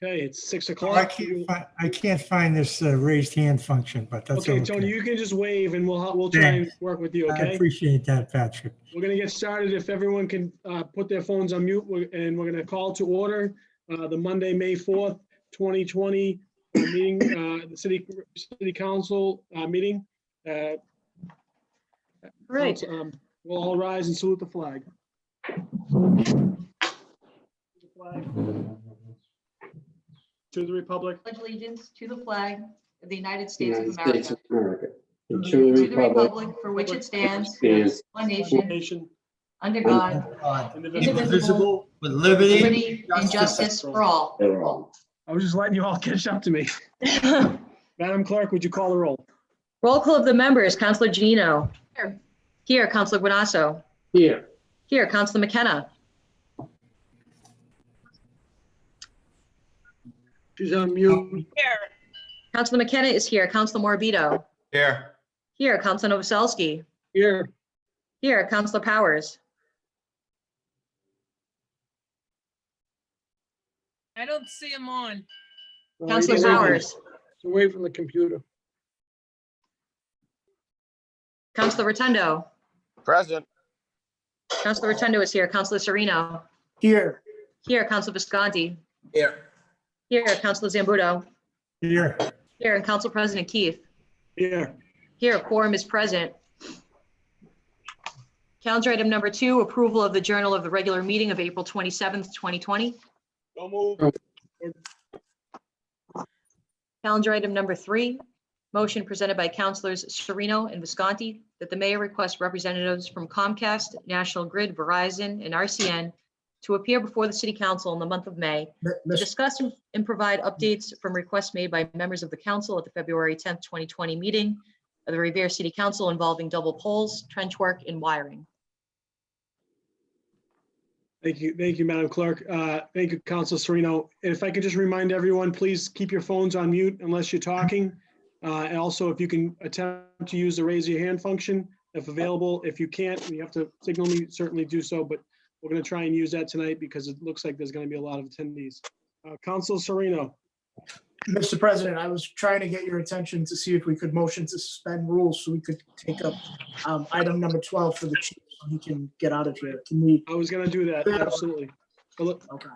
Okay, it's 6 I o'clock. can't find this raised hand function, but that's Okay, okay. Tony, you can just wave and we'll try and work with you, I okay? appreciate that, Patrick. We're gonna get started. If everyone can put their phones on mute, and we're gonna call to order the Monday, May 4th, 2020 meeting, the City Council meeting. Right. We'll all rise and salute the flag. To the republic. Pledge allegiance to the flag of the United States of United States America, of America, and to to the the republic republic for which it stands, stands one nation, Nation. under God, Indivisible, with liberty. liberty and justice for all. for all. I was just letting you all catch up to me. Madam Clerk, would you call the roll? Roll call of the members. Councilor Janino. Here. Here, Councilor Guanasso. Here, Here, Councilor McKenna. She's on mute. Councilor McKenna is here. Councilor Morbido. Here. Here, Councilor Novoselsky. Here. Here, Councilor Powers. I don't see him on. Councilor Powers. Away from the computer. Councilor Rotundo. Present. Councilor Rotundo is here. Councilor Sereno. Here. Here, Councilor Visconti. Here. Here, Councilor Zambuto. Here, Here, and Council President Keith. Here. Here, quorum is present. Calendar item number 2, approval of the journal of the regular meeting of April 27th, 2020. Don't move. Calendar item number 3, motion presented by Councilors Sereno and Visconti that the mayor request representatives from Comcast, National Grid, Verizon, and RCN to appear before the city council in the month of May to discuss and provide updates from requests made by members of the council at the February 10th, 2020 meeting of the Revere City Council involving double poles, trench work, and wiring. Thank you, Madam Clerk. Thank you, Council Sereno. If I could just remind everyone, please keep your phones on mute unless you're talking. And also, if you can attempt to use the raise your hand function, if available. If you can't, you have to signal me, certainly do so, but we're going to try and use that tonight because it looks like there's going to be a lot of attendees. Council Sereno. Mr. President, I was trying to get your attention to see if we could motion to suspend rules so we could take up item number 12 for the chief so he can get out of here. Can we? I was going to do that, absolutely. Okay.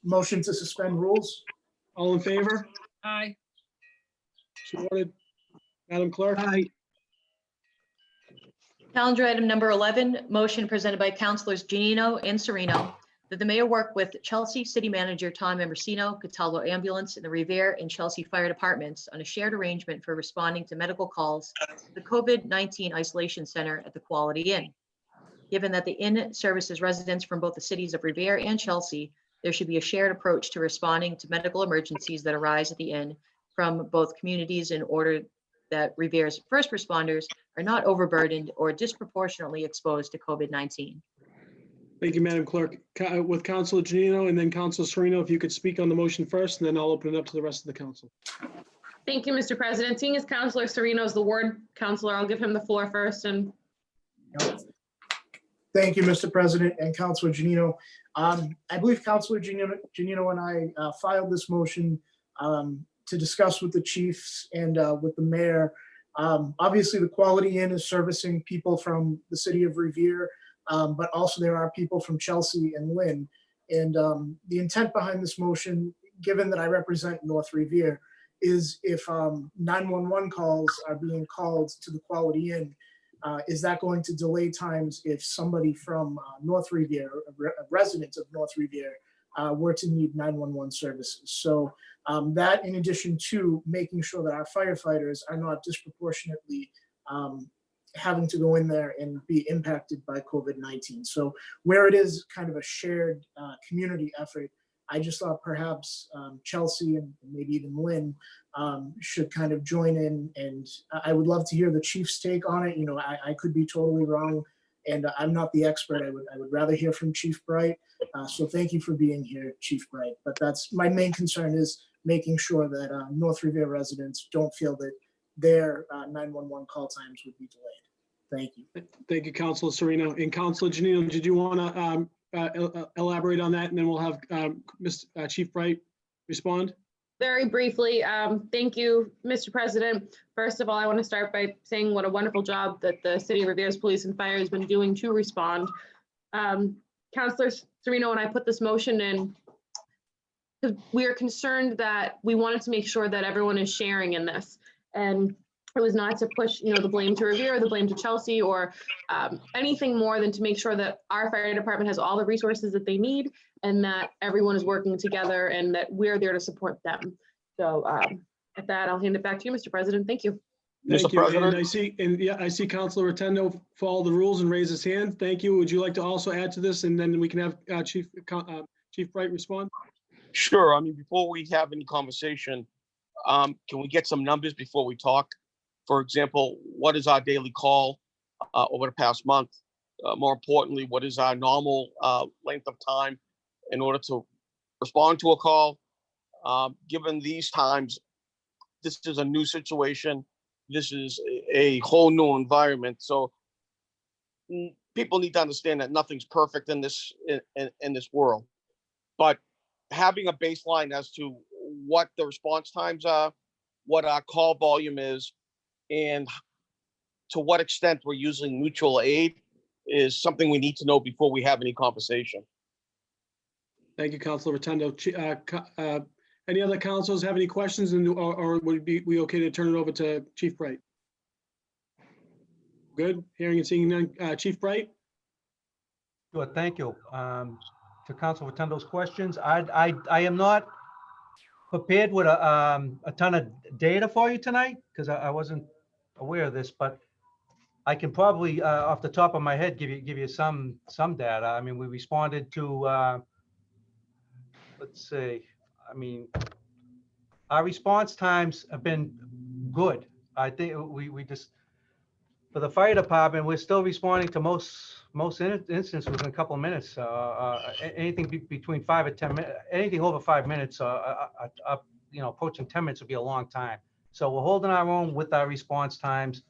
Motion to suspend rules? All in favor? Aye. Supported. Madam Clerk? Aye. Calendar item number 11, motion presented by Councilors Janino and Sereno that the mayor work with Chelsea City Manager Tom Ambrosino, Cataldo Ambulance, and the Revere and Chelsea Fire Departments on a shared arrangement for responding to medical calls to the COVID-19 Isolation Center at the Quality Inn. Given that the inn services residents from both the cities of Revere and Chelsea, there should be a shared approach to responding to medical emergencies that arise at the inn from both communities in order that Revere's first responders are not overburdened or disproportionately exposed to COVID-19. Thank you, Madam Clerk. With Councilor Janino and then Councilor Sereno, if you could speak on the motion first, and then I'll open it up to the rest of the council. Thank you, Mr. President. Seeing as Councilor Sereno is the ward councilor, I'll give him the floor first. And Thank you, Mr. President and Councilor Janino. I believe Councilor Janino and I filed this motion to discuss with the chiefs and with the mayor. Obviously, the Quality Inn is servicing people from the city of Revere, but also there are people from Chelsea and Lynn. And the intent behind this motion, given that I represent North Revere, is if 911 calls are being called to the Quality Inn, is that going to delay times if somebody from North Revere, a resident of North Revere, were to need 911 services? So that, in addition to making sure that our firefighters are not disproportionately having to go in there and be impacted by COVID-19. So where it is kind of a shared community effort, I just thought perhaps Chelsea and maybe even Lynn should kind of join in, and I would love to hear the chief's take on it. You know, I could be totally wrong, and I'm not the expert. I would rather hear from Chief Bright. So thank you for being here, Chief Bright. But that's my main concern, is making sure that North Revere residents don't feel that their 911 call times would be delayed. Thank you. Thank you, Councilor Sereno. And Councilor Janino, did you want to elaborate on that? And then we'll have Chief Bright respond? Very briefly, thank you, Mr. President. First of all, I want to start by saying what a wonderful job that the City of Revere's Police and Fire has been doing to respond. Councilor Serino and I put this motion in because we are concerned that we wanted to make sure that everyone is sharing in this. And it was not to push, the blame to Revere, the blame to Chelsea, or anything more than to make sure that our fire department has all the resources that they need and that everyone is working together and that we're there to support them. So at that, I'll hand it back to you, Mr. President. Thank you. Thank Mr. you. President? And I see Councilor Rotundo follow the rules and raise his hand. Thank you. Would you like to also add to this? And then we can have Chief Bright respond? Sure. I mean, before we have any conversation, can we get some numbers before we talk? For example, what is our daily call over the past month? More importantly, what is our normal length of time in order to respond to a call? Given these times, this is a new situation. This is a whole new environment. So people need to understand that nothing's perfect in this world. But having a baseline as to what the response times are, what our call volume is, and to what extent we're using mutual aid is something we need to know before we have any conversation. Thank you, Councilor Rotundo. Any other councils have any questions, or would we okay to turn it over to Chief Bright? Good. Hearing and seeing none. Chief Bright? Sure, thank you. To Councilor Rotundo's questions, I am not prepared with a ton of data for you tonight because I wasn't aware of this, but I can probably off the top of my head give you some data. I mean, we responded to let's see. I mean, our response times have been good. I think we just, for the fire department, we're still responding to most instances within a couple of minutes. Anything between 5 and 10 minutes, anything over 5 minutes, approaching 10 minutes would be a long time. So we're holding our own with our response times,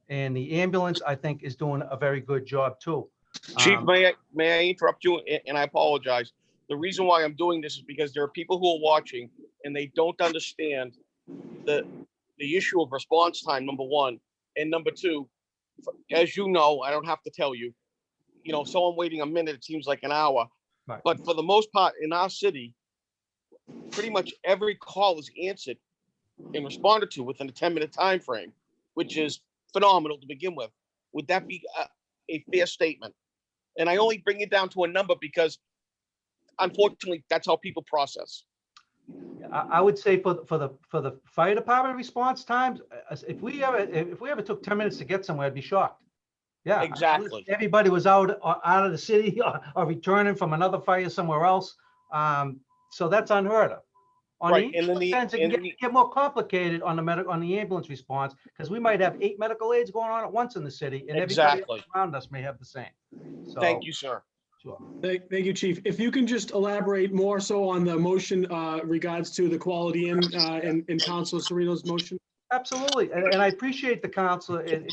and the ambulance, I think, is doing a very good job too. Chief, may I interrupt you? And I apologize. The reason why I'm doing this is because there are people who are watching and they don't understand the issue of response time, number one. And number two, as you know, I don't have to tell you, someone waiting a minute, it seems like an hour. Right. But for the most part in our city, pretty much every call is answered and responded to within a 10-minute time frame, which is phenomenal to begin with. Would that be a fair statement? And I only bring it down to a number because unfortunately that's how people process. I would say for the fire department response times, if we ever took 10 minutes to get somewhere, I'd be shocked. Yeah, Exactly. Everybody was out of the city or returning from another fire somewhere else. So that's unheard of. On Right, the and then ambulance, it can get more complicated on the ambulance response because we might have 8 medical aids going on at once in the city, and everybody Exactly. else around us may have the same. So, Thank you, sir. sure. Thank you, Chief. If you can just elaborate more so on the motion regards to the quality in Councilor Serino's motion. Absolutely, and I appreciate the council and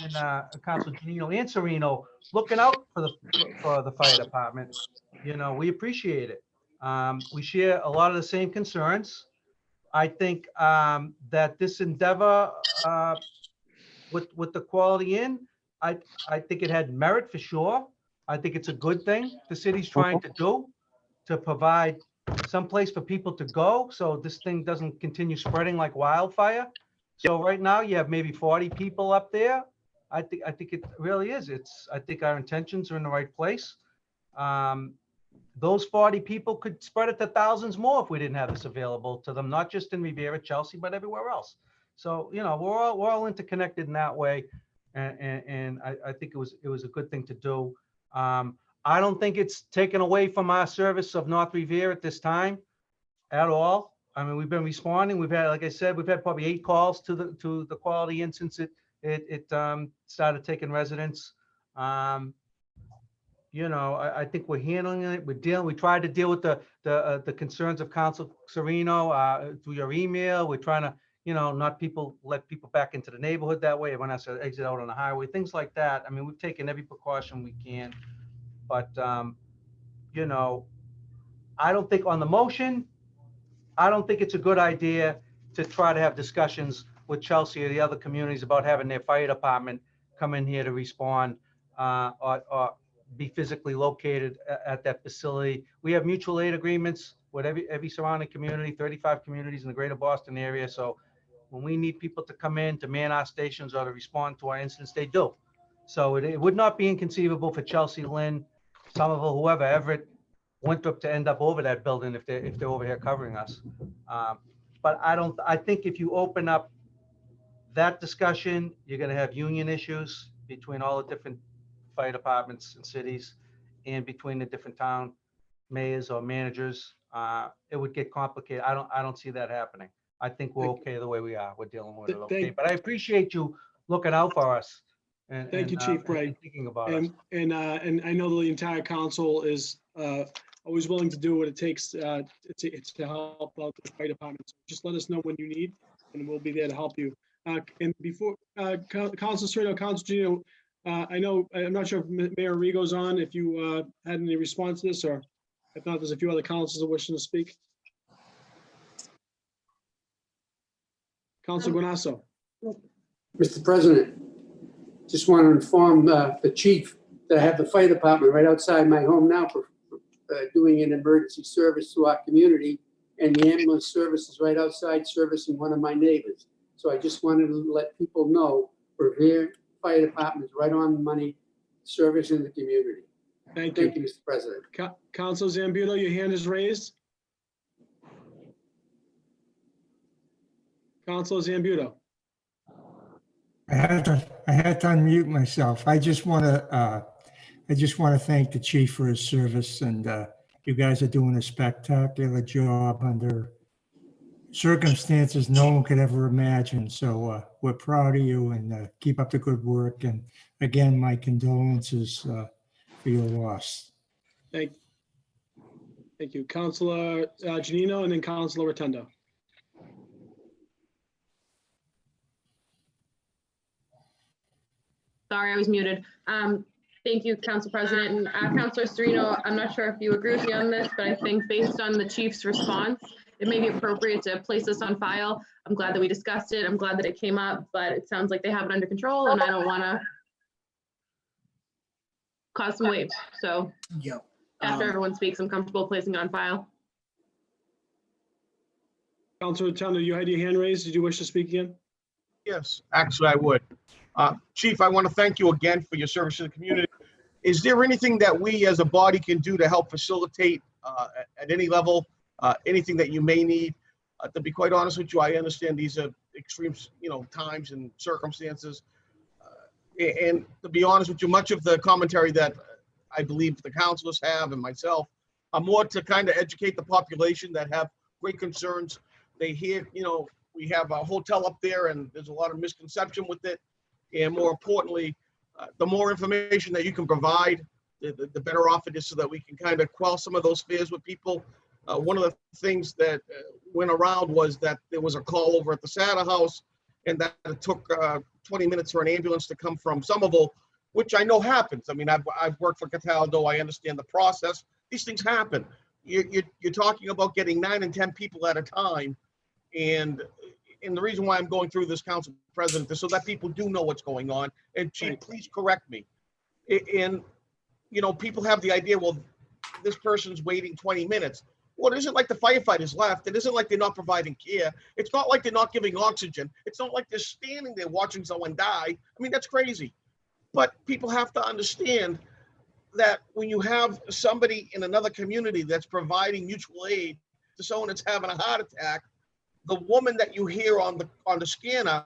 Councilor Janino and Serino looking out for the fire department. We appreciate it. We share a lot of the same concerns. I think that this endeavor with the quality in, I think it had merit for sure. I think it's a good thing the city's trying to do to provide some place for people to go so this thing doesn't continue spreading like wildfire. So right now you have maybe 40 people up there. I think it really is. I think our intentions are in the right place. Those 40 people could spread it to thousands more if we didn't have this available to them, not just in Revere, Chelsea, but everywhere else. So, we're all interconnected in that way. And I think it was a good thing to do. I don't think it's taken away from our service of North Revere at this time at all. I mean, we've been responding. We've had, like I said, we've had probably 8 calls to the quality in since it started taking residence. I think we're handling it. We tried to deal with the concerns of Council Serino through your email. We're trying to, not let people back into the neighborhood that way. Everyone has to exit out on the highway, things like that. I mean, we've taken every precaution we can, but I don't think on the motion, I don't think it's a good idea to try to have discussions with Chelsea or the other communities about having their fire department come in here to respond, or be physically located at that facility. We have mutual aid agreements with every surrounding community, 35 communities in the greater Boston area. So when we need people to come in to man our stations or to respond to our incidents, they do. So it would not be inconceivable for Chelsea, Lynn, Somerville, whoever, Everett, Winthrop to end up over that building if they're over here covering us. But I think if you open up that discussion, you're going to have union issues between all the different fire departments and cities and between the different town mayors or managers. It would get complicated. I don't see that happening. I think we're okay the way we are. We're dealing with it okay. But I appreciate you looking out for us. Thank you, Chief Bray. Thinking about us. And I know the entire council is always willing to do what it takes to help out the fire department. Just let us know when you need, and we'll be there to help you. And before Council Serino, Council Gino, I'm not sure if Mayor Rigo's on, if you had any response to this, or if not, there's a few other councils that wishing to speak. Council Guanasso. Mr. President, just want to inform the chief that I have the fire department right outside my home now for doing an emergency service to our community, and the ambulance service is right outside servicing one of my neighbors. So I just wanted to let people know Revere Fire Department is right on money servicing the community. Thank you, Mr. President. Council Zambuto, your hand is raised. Council Zambuto. I had to unmute myself. I just want to thank the chief for his service, and you guys are doing a spectacular job under circumstances no one could ever imagine. So we're proud of you, and keep up the good work. And again, my condolences for your loss. Thank you, Councilor Janino, and then Councilor Rotundo. Sorry, I was muted. Thank you, Council President. And Councilor Serino, I'm not sure if you agree with me on this, but I think based on the chief's response, it may be appropriate to place this on file. I'm glad that we discussed it. I'm glad that it came up, but it sounds like they have it under control, and I don't want to cause some waves. So Yep. after everyone speaks, I'm comfortable placing it on file. Councilor Rotundo, you had your hand raised. Did you wish to speak again? Yes, actually, I would. Chief, I want to thank you again for your service to the community. Is there anything that we as a body can do to help facilitate at any level, anything that you may need? To be quite honest with you, I understand these are extreme, times and circumstances. And to be honest with you, much of the commentary that I believe the councilors have and myself are more to kind of educate the population that have great concerns. They hear, we have a hotel up there and there's a lot of misconception with it. And more importantly, the more information that you can provide, the better off it is, so that we can kind of quell some of those fears with people. One of the things that went around was that there was a call over at the Sada House, and that it took 20 minutes for an ambulance to come from Somerville, which I know happens. I mean, I've worked for Cataldo. I understand the process. These things happen. You're talking about getting 9 and 10 people at a time, and the reason why I'm going through this, Council President, is so that people do know what's going on. And Chief, please correct me. And, people have the idea, well, this person's waiting 20 minutes. Well, it isn't like the firefighters left. It isn't like they're not providing care. It's not like they're not giving oxygen. It's not like they're standing there watching someone die. I mean, that's crazy. But people have to understand that when you have somebody in another community that's providing mutual aid to someone that's having a heart attack, the woman that you hear on the scanner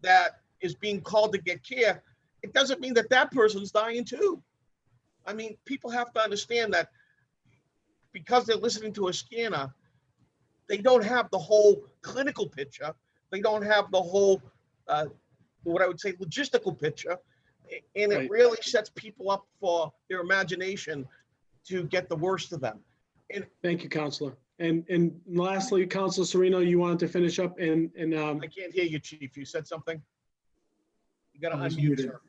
that is being called to get care, it doesn't mean that person's dying too. I mean, people have to understand that because they're listening to a scanner, they don't have the whole clinical picture. They don't have the whole, what I would say, logistical picture. And it really sets people up for their imagination to get the worst of them. And thank you, Councilor. And lastly, Councilor Serino, you wanted to finish up and I can't hear you, Chief. You said something? You got to unmute, sir.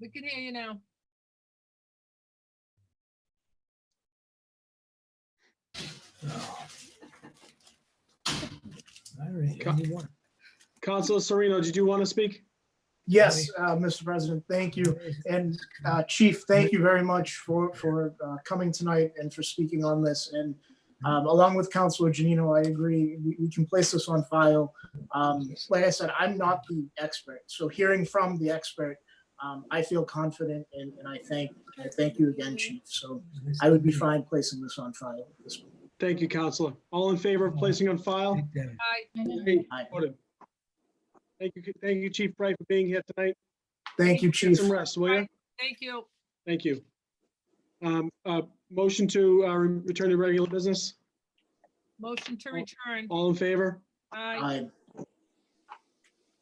We can hear you now. All right, anyone? Councilor Sereno, did you want to speak? Yes, Mr. President, thank you. And Chief, thank you very much for coming tonight and for speaking on this. And along with Councilor Janino, I agree, we can place this on file. Like I said, I'm not the expert. So hearing from the expert, I feel confident and I thank you again, Chief. So I would be fine placing this on file at this point. Thank you, Councilor. All in favor of placing on file? Aye. Aye. Voted. Thank you, Chief Bright, for being here tonight. Thank you, Get Chief. some rest, will you? Thank you. Thank you. Motion to return to regular business. Motion to return. All in favor? Aye. Aye.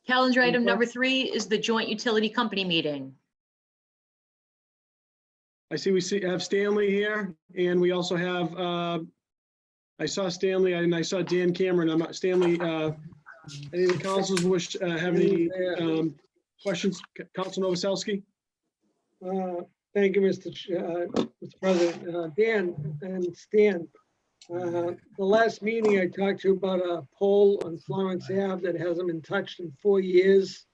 Calendar item Okay. number 3 is the joint utility company meeting. I see have Stanley here, and we also have, I saw Stanley and I saw Dan Cameron. I'm not, Stanley, any of the councils wish, have any questions? Council Novoselsky? Thank you, Mr. President. Dan and Stan, the last meeting I talked to you about a pole on Florence Ave that hasn't been touched in 4 years.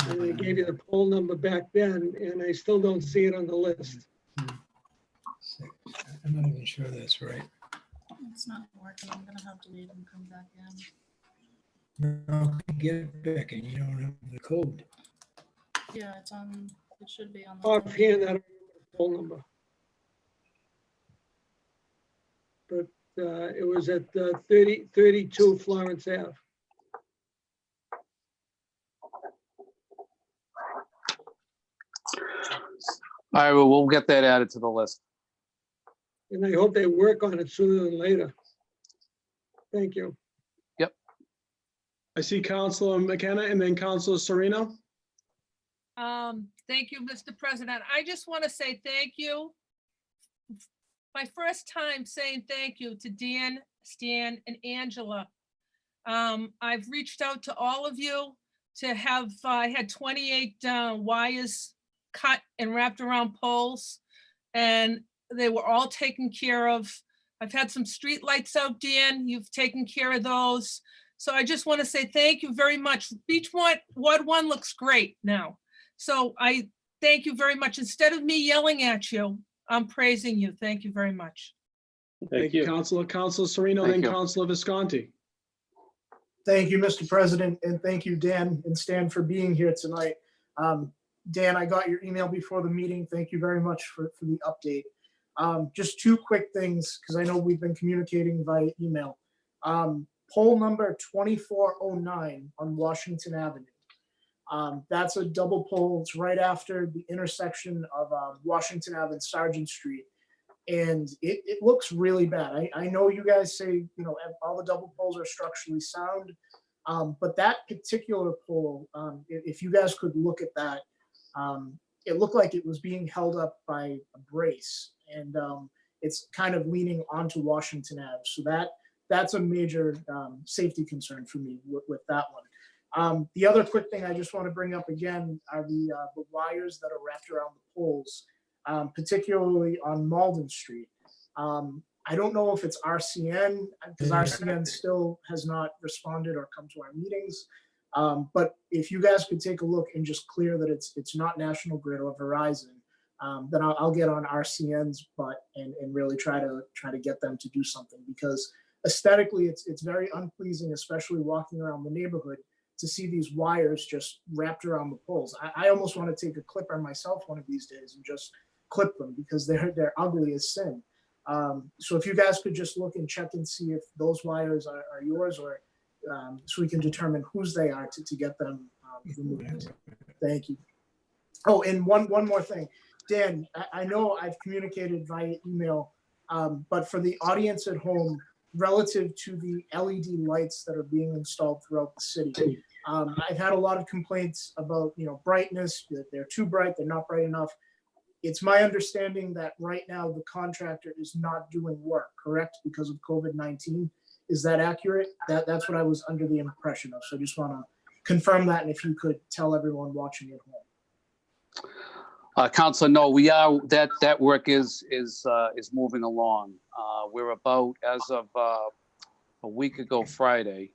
And I gave you the pole number back then, and I still don't see it on the list. I'm not even sure that's right. It's not working. I'm gonna have to leave and come back in. No, get it back and you don't have the code. Yeah, it's on, it should be on. the Offhand, I don't remember the pole number. But it was at 32 Florence Ave. All right, well, we'll get that added to the list. And I hope they work on it sooner than later. Thank you. I see Councilor McKenna and then Councilor Sereno. Thank you, Mr. President. I just want to say thank you. My first time saying thank you to Dan, Stan, and Angela. I've reached out to all of you to have, I had 28 wires cut and wrapped around poles, and they were all taken care of. I've had some street lights out, Dan. You've taken care of those. So I just want to say thank you very much. Beach Ward 1 looks great now. So I thank you very much. Instead of me yelling at you, I'm praising you. Thank you very much. Thank you, Councilor. Councilor Sereno, Thank then you. Councilor Visconti. Thank you, Mr. President, and thank you, Dan and Stan, for being here tonight. Dan, I got your email before the meeting. Thank you very much for the update. Just 2 quick things, because I know we've been communicating via email. Poll number 2409 on Washington Avenue. That's a double pole. It's right after the intersection of Washington Avenue and Sargent Street. And it looks really bad. I know you guys say, you know, all the double poles are structurally sound, but that particular pole, if you guys could look at that, it looked like it was being held up by a brace, and it's kind of leaning onto Washington Ave. So that's a major safety concern for me with that one. The other quick thing I just want to bring up again are the wires that are wrapped around the poles, particularly on Malden Street. I don't know if it's RCN, because RCN still has not responded or come to our meetings. But if you guys could take a look and just clear that it's not National Grid or Verizon, then I'll get on RCN's butt and really try to get them to do something, because aesthetically it's very unpleasing, especially walking around the neighborhood, to see these wires just wrapped around the poles. I almost want to take a clipper myself one of these days and just clip them, because they're ugly as sin. So if you guys could just look and check and see if those wires are yours, or so we can determine whose they are to get them removed. Thank you. Oh, and one more thing. Dan, I know I've communicated via email, but for the audience at home, relative to the LED lights that are being installed throughout the city, I've had a lot of complaints about, brightness, that they're too bright, they're not bright enough. It's my understanding that right now the contractor is not doing work, correct, because of COVID-19. Is that accurate? That's what I was under the impression of. So I just want to confirm that, and if you could tell everyone watching at home. Counselor, no, we are, that work is moving along. We're about, as of a week ago Friday,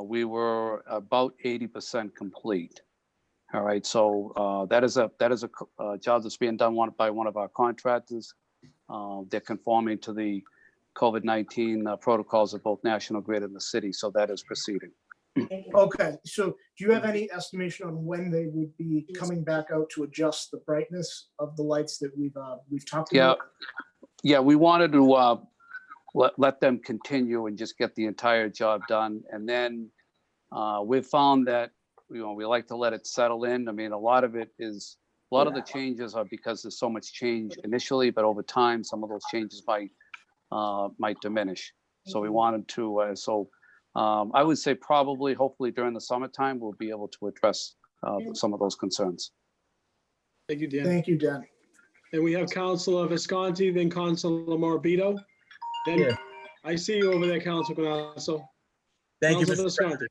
we were about 80% complete. All right, so that is a job that's being done by one of our contractors. They're conforming to the COVID-19 protocols of both National Grid and the city, so that is proceeding. Okay, so do you have any estimation on when they would be coming back out to adjust the brightness of the lights that we've talked about? Yeah, we wanted to let them continue and just get the entire job done, and then we've found that we like to let it settle in. I mean, a lot of the changes are because there's so much change initially, but over time, some of those changes might diminish. So we wanted to, I would say probably, hopefully during the summertime, we'll be able to address some of those concerns. Thank you, Dan. Thank you, Dan. And we have Councilor Visconti, then Councilor Morbido. Then Yeah. I see you over there, Councilor Ganasso. Thank you, Councilor Visconti.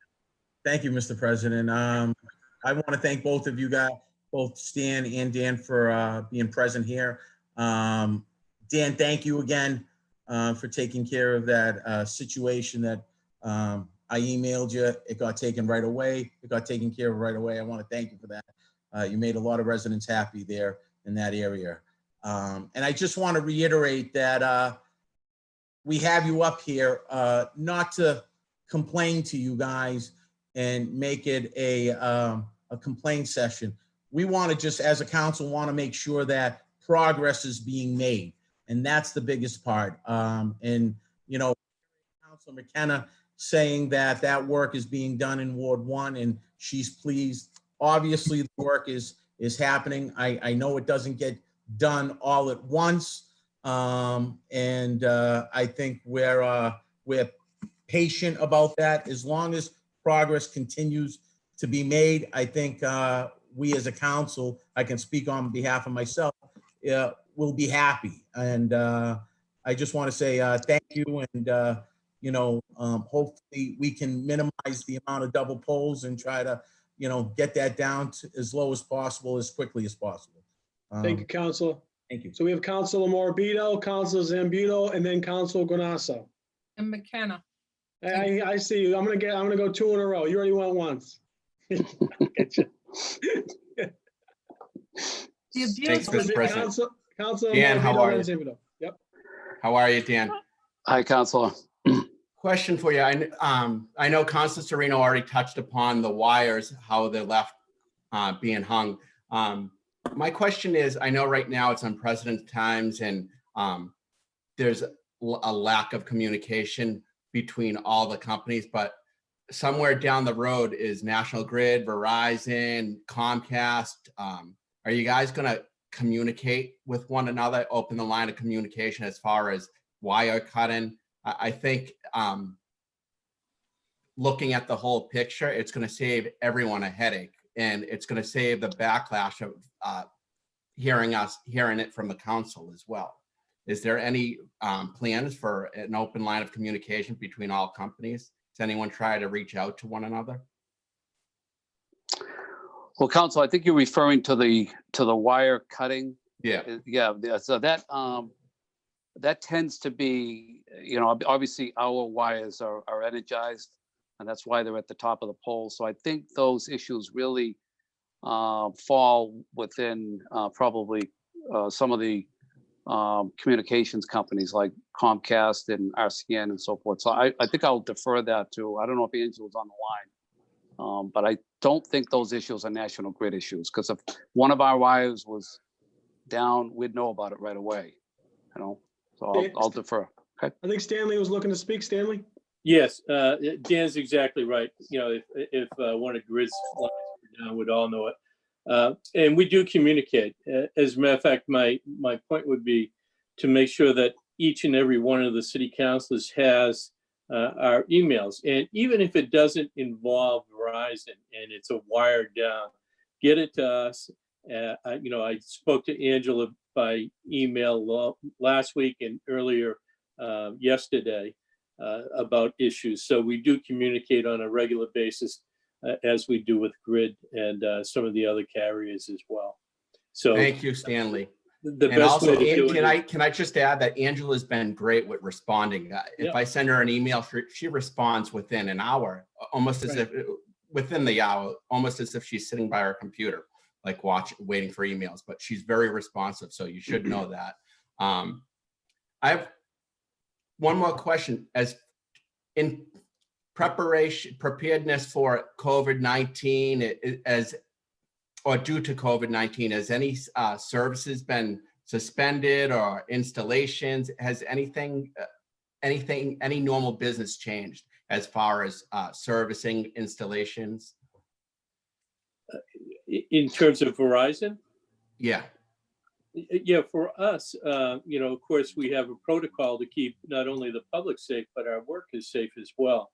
Thank you, Mr. President. I want to thank both of you guys, both Stan and Dan, for being present here. Dan, thank you again for taking care of that situation that I emailed you. It got taken right away. It got taken care of right away. I want to thank you for that. You made a lot of residents happy there in that area. And I just want to reiterate that we have you up here not to complain to you guys and make it a complaint session. We want to just, as a council, want to make sure that progress is being made. And that's the biggest part. And, you know, Councilor McKenna saying that work is being done in Ward 1 and she's pleased. Obviously, the work is happening. I know it doesn't get done all at once. And I think we're patient about that. As long as progress continues to be made, I think we as a council, I can speak on behalf of myself, will be happy. And I just want to say thank you. And, you know, hopefully we can minimize the amount of double polls and try to, you know, get that down to as low as possible, as quickly as possible. Thank you, Councilor. Thank you. So we have Councilor Morbido, Councilor Zambuto, and then Councilor Ganasso. And McKenna. I see you. I'm gonna go two in a row. You already went once. The Thanks, abuse. Mr. President. Councilor Dan, how Morbido, are then you? Zambuto. Yep. How are you, Dan? Hi, Councilor. Question for you. I know Councilor Serino already touched upon the wires, how they're left being hung. My question is, I know right now it's unprecedented times and there's a lack of communication between all the companies, but somewhere down the road is National Grid, Verizon, Comcast. Are you guys going to communicate with one another, open the line of communication as far as wire cutting? I think looking at the whole picture, it's going to save everyone a headache, and it's going to save the backlash of hearing it from the council as well. Is there any plans for an open line of communication between all companies? Does anyone try to reach out to one another? Well, Council, I think you're referring to the wire cutting. Yeah. Yeah. So that tends to be, you know, obviously our wires are energized, and that's why they're at the top of the pole. So I think those issues really fall within probably some of the communications companies like Comcast and RCN and so forth. So I think I'll defer that to, I don't know if Angela's on the line, but I don't think those issues are National Grid issues, because if one of our wires was down, we'd know about it right away, you know, so I'll defer. Okay. I think Stanley was looking to speak. Stanley? Yes, Dan's exactly right. You know, if one of Grid's lines were down, we'd all know it. And we do communicate. As a matter of fact, my point would be to make sure that each and every one of the city councilors has our emails. And even if it doesn't involve Verizon and it's a wire down, get it to us. You know, I spoke to Angela by email last week and earlier yesterday about issues. So we do communicate on a regular basis as we do with Grid and some of the other carriers as well. So Thank you, Stanley. the And best also, way to do it. can I just add that Angela's been great with responding. If Yeah. I send her an email, she responds within an hour, almost as if, within the hour, almost as if she's sitting by her computer, like waiting for emails, but she's very responsive. So you should know that. I have one more question. As in preparedness for COVID-19, or due to COVID-19, has any services been suspended or installations? Has any normal business changed as far as servicing installations? In terms of Verizon? Yeah. Yeah, for us, of course, we have a protocol to keep not only the public safe, but our workers safe as well.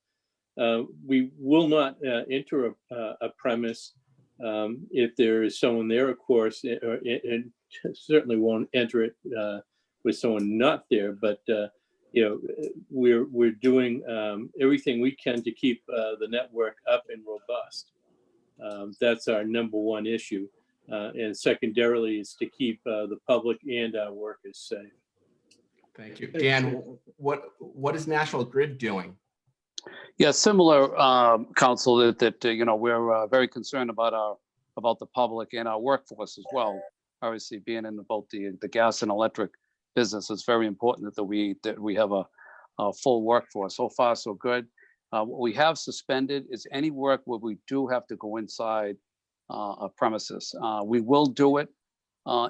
We will not enter a premise if there is someone there, of course, and certainly won't enter it with someone not there. But we're doing everything we can to keep the network up and robust. That's our number one issue. And secondarily is to keep the public and our workers safe. Thank you. Dan, what is National Grid doing? Yeah, similar, Council, that we're very concerned about the public and our workforce as well. Obviously, being in both the gas and electric business, it's very important that we have a full workforce. So far, so good. What we have suspended is any work where we do have to go inside a premises. We will do it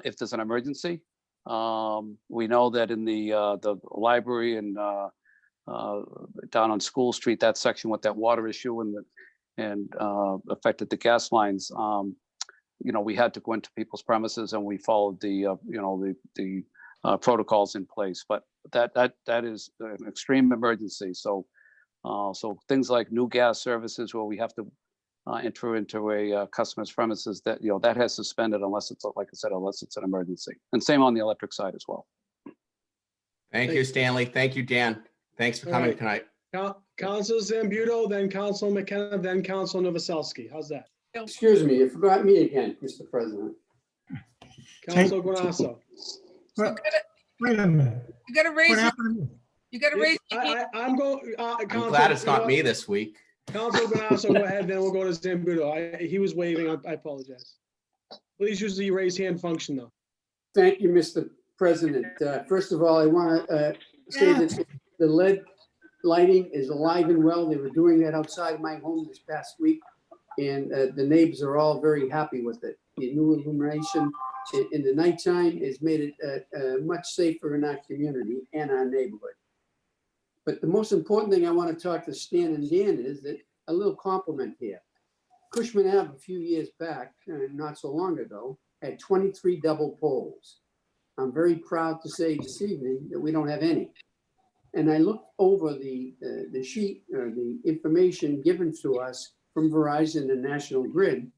if there's an emergency. We know that in the library and down on School Street, that section with that water issue and affected the gas lines. We had to go into people's premises and we followed the protocols in place. But that is an extreme emergency. So things like new gas services where we have to enter into a customer's premises, that has suspended unless it's, like I said, unless it's an emergency. And same on the electric side as well. Thank you, Stanley. Thank you, Dan. Thanks for coming tonight. Council Zambuto, then Council McKenna, then Council Novoselsky. How's that? Excuse me, you forgot me again, Mr. President. Council Guanasso. Wait a minute. You gotta raise, What happened? you gotta raise. your hand. I'm going. I'm glad it's not me this week. Council Guanasso, go ahead, then we'll go to Zambuto. He was waving. I apologize. Please use the raise hand function, though. Thank you, Mr. President. First of all, I want to say that the LED lighting is alive and well. They were doing that outside my home this past week, and the neighbors are all very happy with it. The new illumination in the nighttime has made it much safer in our community and our neighborhood. But the most important thing I want to talk to Stan and Dan is that a little compliment here. Cushman Ave a few years back, not so long ago, had 23 double poles. I'm very proud to say this evening that we don't have any. And I looked over the sheet or the information given to us from Verizon and National Grid,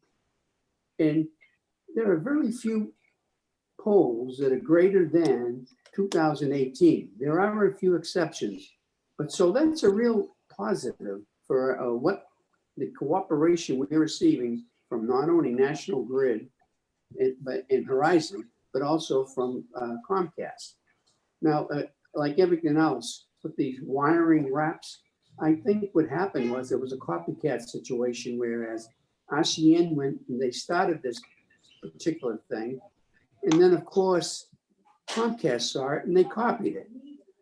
and there are very few poles that are greater than 2018. There are a few exceptions, but so that's a real positive for what the cooperation we're receiving from not only National Grid but in Verizon, but also from Comcast. Now, like everything else, with these wiring wraps, I think what happened was there was a copycat situation, whereas RCN went and they started this particular thing. And then, of course, Comcast saw it and they copied it.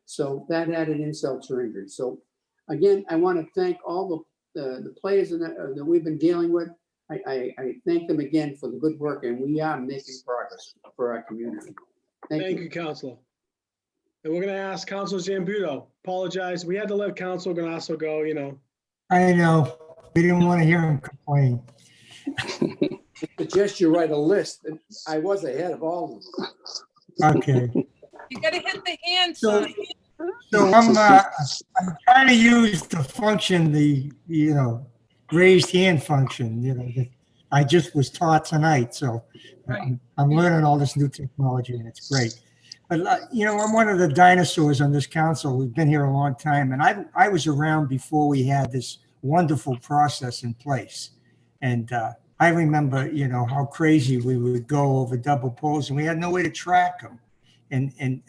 So that added insult to injury. So again, I want to thank all the players that we've been dealing with. I thank them again for the good work, and we are making progress for our community. Thank you, Councilor. And we're going to ask Councilor Zambuto. Apologize. We had to let Councilor Guanasso go, I know. We didn't want to hear him complain. Suggest you write a list. I was ahead of all of them. Okay. You gotta hit the hand sign. So I'm trying to use the function, the raised hand function, that I just was taught tonight. So I'm learning all this new technology and it's great. But I'm one of the dinosaurs on this council. We've been here a long time, and I was around before we had this wonderful process in place. And I remember, how crazy we would go over double poles and we had no way to track them. And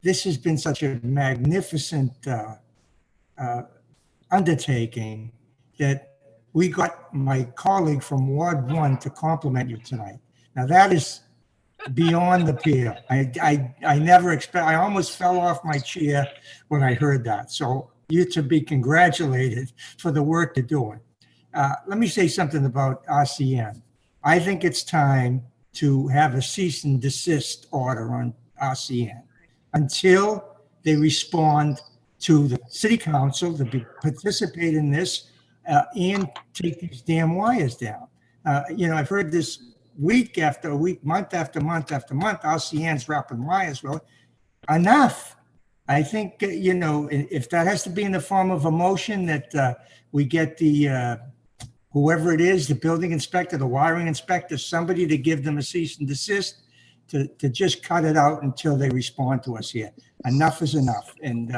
this has been such a magnificent undertaking that we got my colleague from Ward 1 to compliment you tonight. Now that is beyond the pale. I never expect, I almost fell off my chair when I heard that. So you to be congratulated for the work you're doing. Let me say something about RCN. I think it's time to have a cease and desist order on RCN until they respond to the city council to participate in this and take these damn wires down. I've heard this week after week, month after month after month, RCN's wrapping wires. Well, enough. I think, if that has to be in the form of a motion that we get the whoever it is, the building inspector, the wiring inspector, somebody to give them a cease and desist to just cut it out until they respond to us here. Enough is enough. And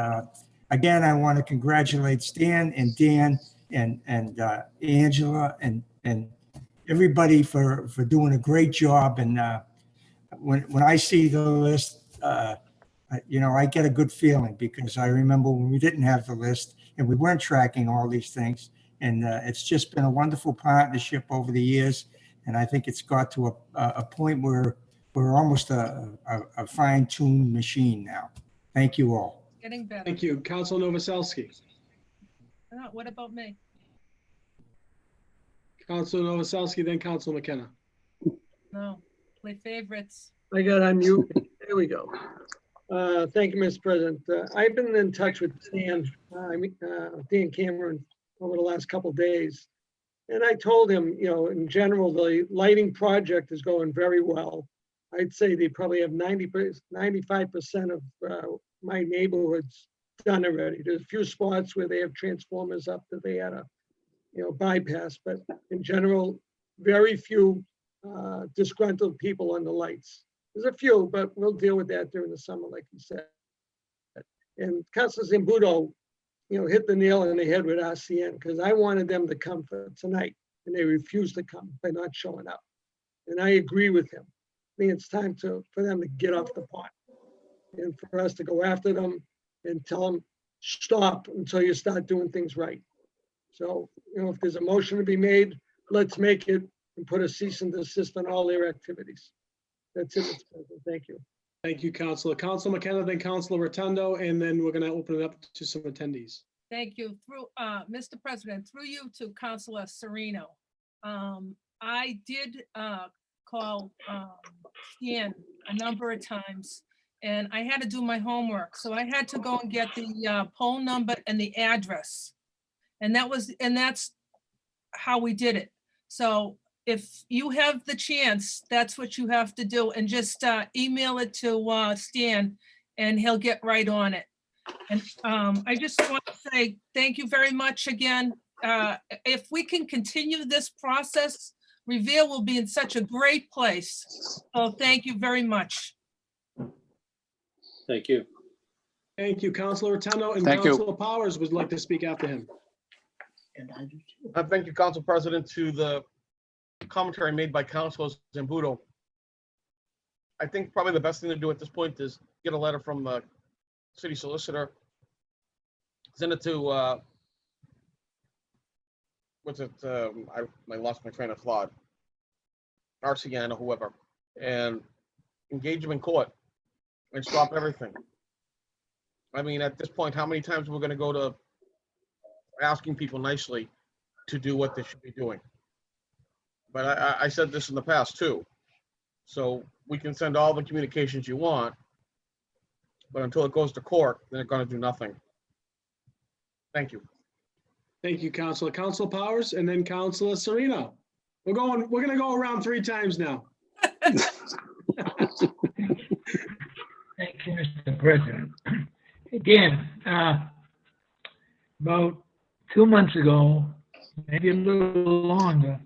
again, I want to congratulate Stan and Dan and Angela and everybody for doing a great job. And when I see the list, I get a good feeling because I remember when we didn't have the list and we weren't tracking all these things. And it's just been a wonderful partnership over the years. And I think it's got to a point where we're almost a fine-tuned machine now. Thank you all. Getting better. Thank you. Council Novoselsky. What about me? Council Novoselsky, then Council McKenna. No, play favorites. I got on mute. There we go. Thank you, Mr. President. I've been in touch with Dan Cameron over the last couple of days. And I told him, in general, the lighting project is going very well. I'd say they probably have 95% of my neighborhoods done already. There's a few spots where they have transformers up that they had to, bypass, but in general, very few disgruntled people on the lights. There's a few, but we'll deal with that during the summer, like you said. And Councilor Zambudo, hit the nail on the head with RCN because I wanted them to come for tonight and they refused to come by not showing up. And I agree with him. I think it's time for them to get off the pot and for us to go after them and tell them, stop until you start doing things right. So, if there's a motion to be made, let's make it and put a cease and desist on all their activities. That's it, Mr. President. Thank you. Thank you, Councilor. Councilor McKenna, then Councilor Rotundo, and then we're going to open it up to some attendees. Thank you. Through Mr. President, through you to Councilor Sereno. I did call Stan a number of times and I had to do my homework. So I had to go and get the poll number and the address. And that's how we did it. So if you have the chance, that's what you have to do, and just email it to Stan and he'll get right on it. And I just want to say thank you very much again. If we can continue this process, Revere will be in such a great place. So thank you very much. Thank you. Thank you, Councilor Rotundo, and Thank you. Councilor Powers would like to speak after him. Thank you, Council President, to the commentary made by Councilor Zambudo. I think probably the best thing to do at this point is get a letter from the city solicitor, send it to I lost my train of thought, RCN or whoever, and engage them in court and stop everything. I mean, at this point, how many times we're going to go to asking people nicely to do what they should be doing? But I said this in the past too. So we can send all the communications you want, but until it goes to court, they're going to do nothing. Thank you. Thank you, Councilor. Councilor Powers, and then Councilor Sereno. We're going to go around 3 times now. Thank you, Mr. President. Again, about 2 months ago, maybe a little longer,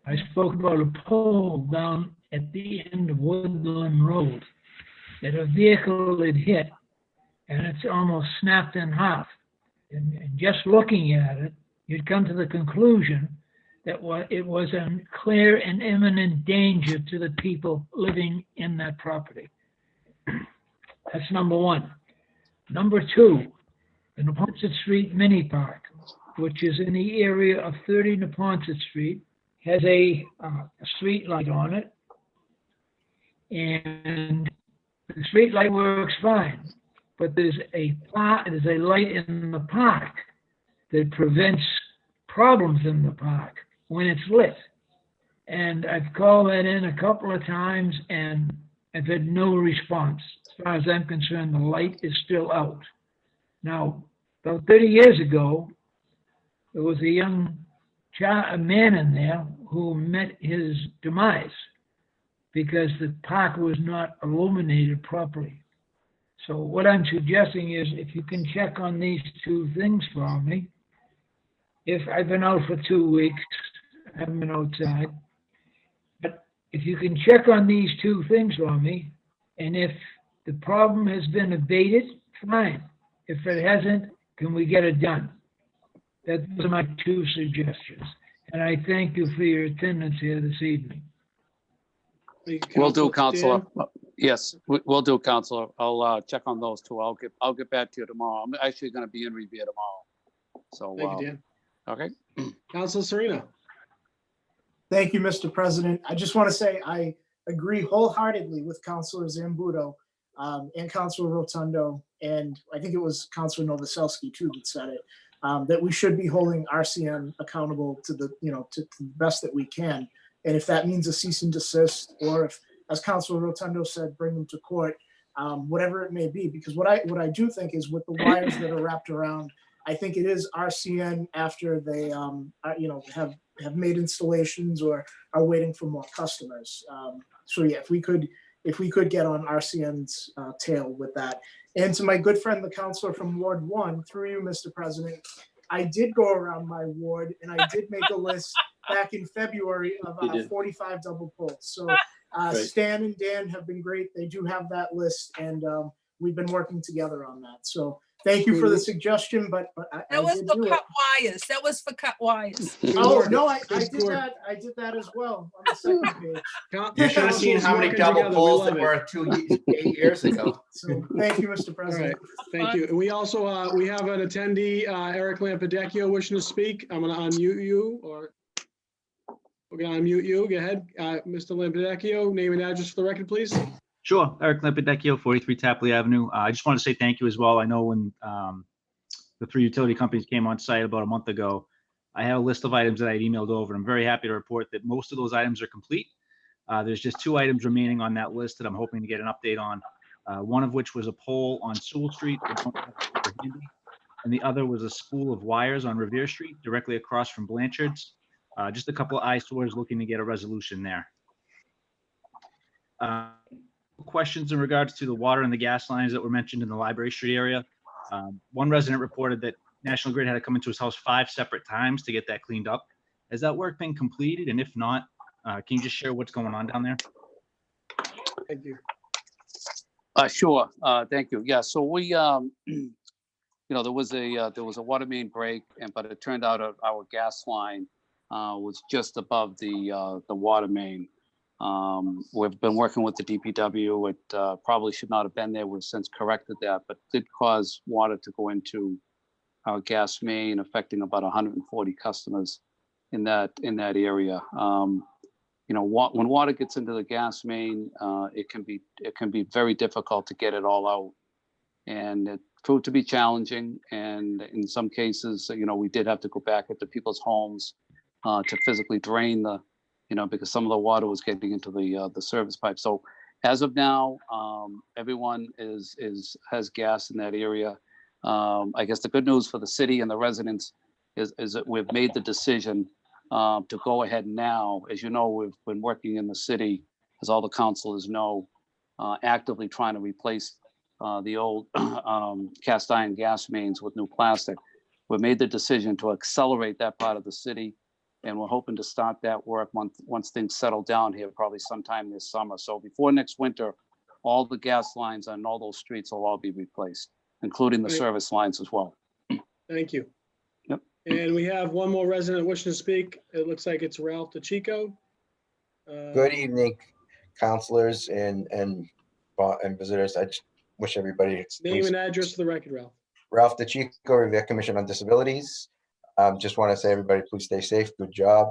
I spoke about a pole down at the end of Woodland Road that a vehicle had hit, and it's almost snapped in half. And just looking at it, you'd come to the conclusion that it was a clear and imminent danger to the people living in that property. That's number one. Number two, the Neponset Street Mini Park, which is in the area of 30 Neponset Street, has a street light on it. And the street light works fine, but there's a light in the park that prevents problems in the park when it's lit. And I've called that in a couple of times and I've had no response. As far as I'm concerned, the light is still out. Now, about 30 years ago, there was a man in there who met his demise because the park was not illuminated properly. So what I'm suggesting is if you can check on these two things for me. If I've been out for 2 weeks, I haven't been outside, but if you can check on these two things for me, and if the problem has been abated, fine. If it hasn't, can we get it done? Those are my two suggestions. And I thank you for your attendance here this evening. Will do, Counselor. Yes, we'll do, Counselor. I'll check on those two. I'll get back to you tomorrow. I'm actually going to be in Revere tomorrow. So Thank you, Dan. Okay. Council Sereno. Thank you, Mr. President. I just want to say I agree wholeheartedly with Councilor Zambuto and Councilor Rotundo, and I think it was Councilor Novoselsky too that said it, that we should be holding RCN accountable to the to the best that we can. And if that means a cease and desist, or if, as Councilor Rotundo said, bring them to court, whatever it may be, because what I do think is with the wires that are wrapped around, I think it is RCN after they have made installations or are waiting for more customers. So yeah, if we could get on RCN's tail with that. And to my good friend, the councilor from Ward 1, through you, Mr. President, I did go around my ward and I did make a list back in February of 45 double poles. So Stan and Dan have been great. They do have that list, and we've been working together on that. So thank you for the suggestion, but That was for cut wires. That was for cut wires. Oh, no, I did that. I did that as well on the second page. You should have seen how many double poles there were 8 years ago. So thank you, Mr. President. Thank you. And we also, we have an attendee, Eric Lampadecchio, wishing to speak. I'm going to unmute you, or we're going to unmute you. Go ahead, Mr. Lampadecchio, name and address for the record, please. Sure. Eric Lampadecchio, 43 Tapley Avenue. I just want to say thank you as well. I know when the 3 utility companies came on site about a month ago, I had a list of items that I had emailed over. I'm very happy to report that most of those items are complete. There's just 2 items remaining on that list that I'm hoping to get an update on. One of which was a pole on Sewell Street, and the other was a spool of wires on Revere Street, directly across from Blanchard's. Just a couple of eyesores, looking to get a resolution there. Questions in regards to the water and the gas lines that were mentioned in the Library Street area. One resident reported that National Grid had to come into his house 5 separate times to get that cleaned up. Has that work been completed? And if not, can you just share what's going on down there? Thank you. Sure. Thank you. Yeah. So we, there was a water main break, but it turned out our gas line was just above the water main. We've been working with the DPW. It probably should not have been there. We've since corrected that, but did cause water to go into our gas main, affecting about 140 customers in that area. When water gets into the gas main, it can be very difficult to get it all out, and it proved to be challenging. And in some cases, we did have to go back into people's homes to physically drain because some of the water was getting into the service pipe. So as of now, everyone has gas in that area. I guess the good news for the city and the residents is that we've made the decision to go ahead now. As you know, we've been working in the city, as all the councilors know, actively trying to replace the old cast iron gas mains with new plastic. We've made the decision to accelerate that part of the city, and we're hoping to start that work once things settle down here, probably sometime this summer. So before next winter, all the gas lines on all those streets will all be replaced, including the service lines as well. Thank you. Yep. And we have one more resident wishing to speak. It looks like it's Ralph DeChico. Good evening, counselors and visitors. I just wish everybody. Name and address for the record, Ralph. Ralph DeChico, Revere Commission on Disabilities. Just want to say, everybody, please stay safe. Good job.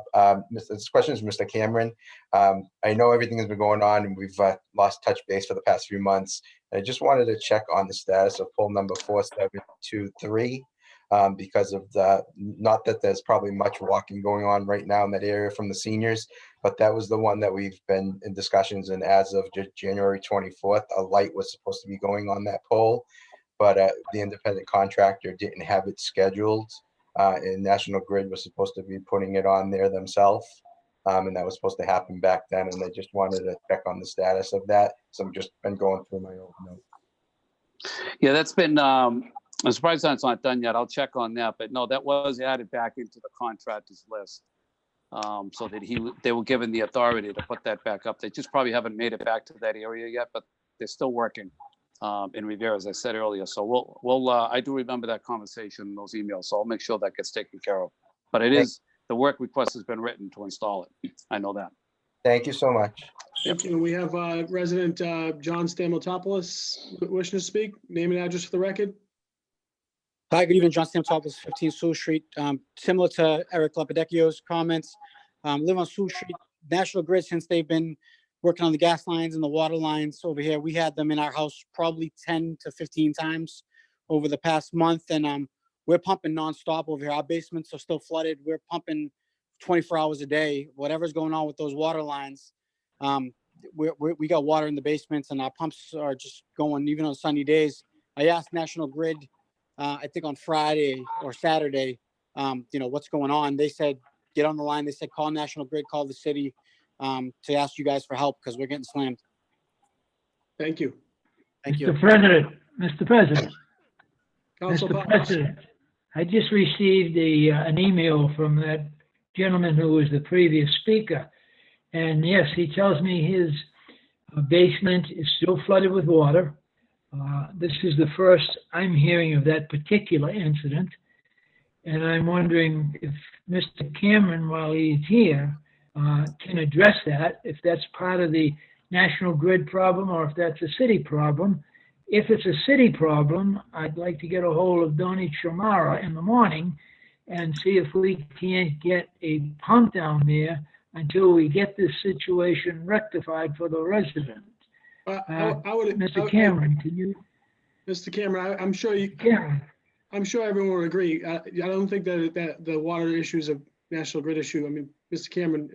This question is Mr. Cameron. I know everything has been going on and we've lost touch base for the past few months. I just wanted to check on the status of poll number 4723 because of not that there's probably much walking going on right now in that area from the seniors, but that was the one that we've been in discussions, and as of January 24th, a light was supposed to be going on that pole, but the independent contractor didn't have it scheduled. And National Grid was supposed to be putting it on there themselves. And that was supposed to happen back then. And I just wanted to check on the status of that. So I've just been going through my old notes. Yeah, that's been, I'm surprised that's not done yet. I'll check on that. But no, that was added back into the contractors list. So that they were given the authority to put that back up. They just probably haven't made it back to that area yet, but they're still working in Revere, as I said earlier. So I do remember that conversation, those emails. So I'll make sure that gets taken care of. But it is, the work request has been written to install it. I know that. Thank you so much. Thank you. We have resident John Stamotopoulos wishing to speak. Name and address for the record. Hi, good evening, John Stamotopoulos, 15 Sewell Street. Similar to Eric Lapidecchio's comments, live on Sewell Street. National Grid, since they've been working on the gas lines and the water lines over here, we had them in our house probably 10 to 15 times over the past month. And we're pumping nonstop over here. Our basements are still flooded. We're pumping 24 hours a day. Whatever's going on with those water lines, we got water in the basements and our pumps are just going even on sunny days. I asked National Grid, I think on Friday or Saturday, what's going on. They said, get on the line. They said, call National Grid, call the city to ask you guys for help because we're getting slammed. Thank you. Thank you. Mr. President. Council Mr. President, I just received an email from that gentleman who was the previous speaker. And yes, he tells me his basement is still flooded with water. This is the first I'm hearing of that particular incident. And I'm wondering if Mr. Cameron, while he's here, can address that, if that's part of the National Grid problem or if that's a city problem. If it's a city problem, I'd like to get a hold of Donnie Chamara in the morning and see if we can't get a pump down there until we get this situation rectified for the resident. Mr. Cameron, can you? Mr. Cameron, I'm sure you. I'm sure everyone will agree. I don't think that the water issue is a National Grid issue. I mean, Mr. Cameron.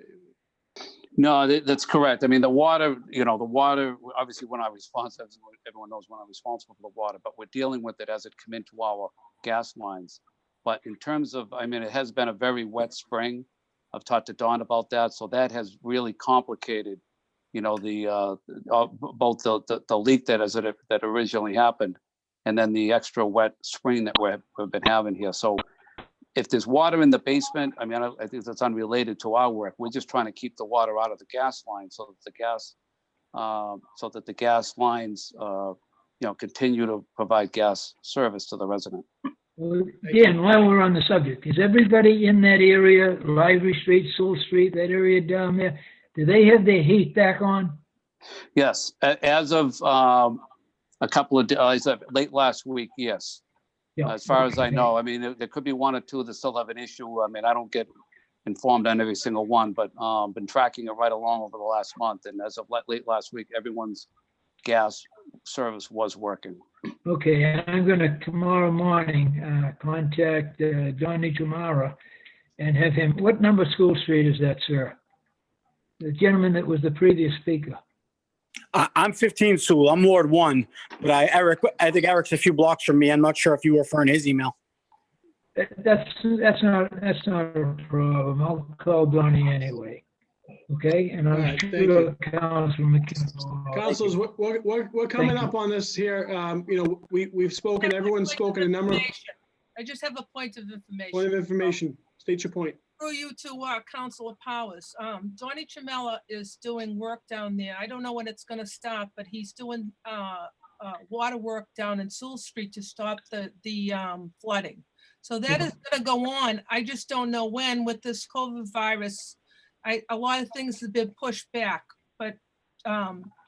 No, that's correct. I mean, the water, obviously we're not responsible, everyone knows we're not responsible for the water, but we're dealing with it as it come into our gas lines. But in terms of, I mean, it has been a very wet spring. I've talked to Don about that. So that has really complicated, both the leak that originally happened and then the extra wet spring that we've been having here. So if there's water in the basement, I mean, I think that's unrelated to our work. We're just trying to keep the water out of the gas line so that the gas lines, continue to provide gas service to the resident. Well, Dan, while we're on the subject, is everybody in that area, Library Street, Sewell Street, that area down there, do they have their heat back on? Yes, as of a couple of days, late last week, yes. Yeah. As far as I know, I mean, there could be one or two that still have an issue. I mean, I don't get informed on every single one, but been tracking it right along over the last month. And as of late last week, everyone's gas service was working. Okay, I'm going to tomorrow morning contact Donnie Chamara and have him. What number School Street is that, sir? The gentleman that was the previous speaker. I'm 15 Sewell. I'm Ward 1, but I think Eric's a few blocks from me. I'm not sure if you were referring to his email. That's not a problem. I'll call Donnie anyway. Okay, and I'm Right, sure Councilor McKinnon. Councilors, we're coming up on this here. We've spoken. Everyone's spoken a number of I just have a point of information. point of information. State your point. Through you to Councilor Powers. Donnie Chamella is doing work down there. I don't know when it's going to stop, but he's doing water work down in Sewell Street to stop the flooding. So that is gonna go on. I just don't know when with this COVID virus. A lot of things have been pushed back, but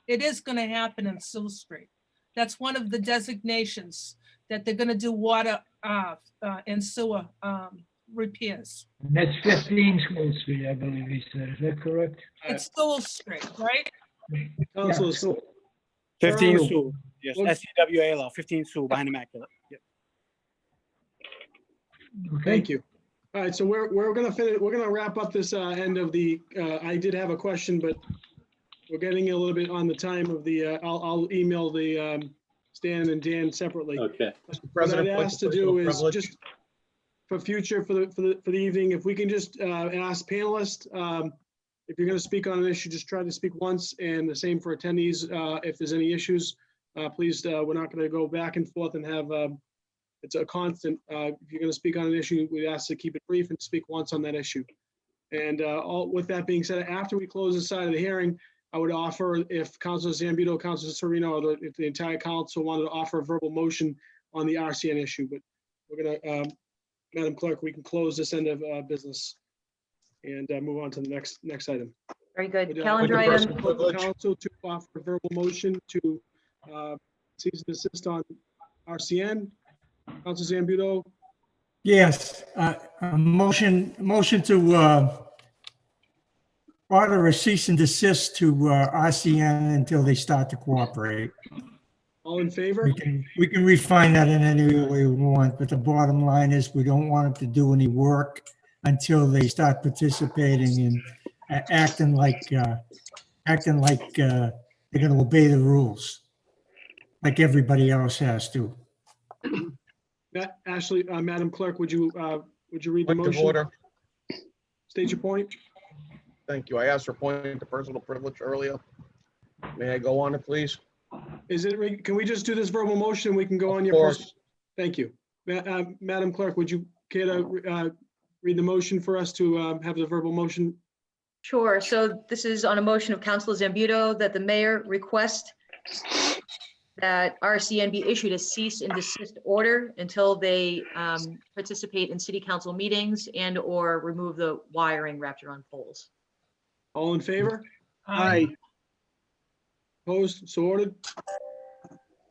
it is gonna happen in Sewell Street. That's one of the designations that they're gonna do water and sewer repairs. That's 15 School Street, I believe he said. Is that correct? It's Sewell Street, right? Councilor, Yeah. 15 Sue. Sue, yes, What- SCWAL, 15 Sue behind Immaculate. Yep. Okay. Thank you. All right, so we're gonna finish, we're gonna wrap up this end of the, I did have a question, but we're getting a little bit on the time of the, I'll email the Stan and Dan separately. Okay. What I'd ask to do is just for future, for the evening, if we can just ask panelists, if you're gonna speak on an issue, just try to speak once, and the same for attendees. If there's any issues, please, we're not gonna go back and forth and have, it's a constant, if you're gonna speak on an issue, we ask to keep it brief and speak once on that issue. And with that being said, after we close this side of the hearing, I would offer, if Councilor Zambito, Councilor Sereno, or if the entire council wanted to offer a verbal motion on the RCN issue, but we're gonna, Madam Clerk, we can close this end of business and move on to the next item. Very good. Would, Calendar would the person item. of the Council to offer a verbal motion to cease and desist on RCN. Councilor Zambudo, Yes, a motion to order a cease and desist to RCN until they start to cooperate. all in favor? We can refine that in any way we want, but the bottom line is we don't want them to do any work until they start participating and acting like they're going to obey the rules, like everybody else has to. Ashley, Madam Clerk, would you read the Point of motion? order. State your point. Thank you. I asked for point of personal privilege earlier. May I go on it, please? Is it, can we just do this verbal motion? We can go on Of your. course. Thank you. Madam Clerk, would you care to read the motion for us to have the verbal motion? Sure. So this is on a motion of Councilor Zambudo that the mayor request that RCN be issued a cease and desist order until they participate in city council meetings and or remove the wiring wrapped around poles. All in favor? Aye. Opposed? So ordered.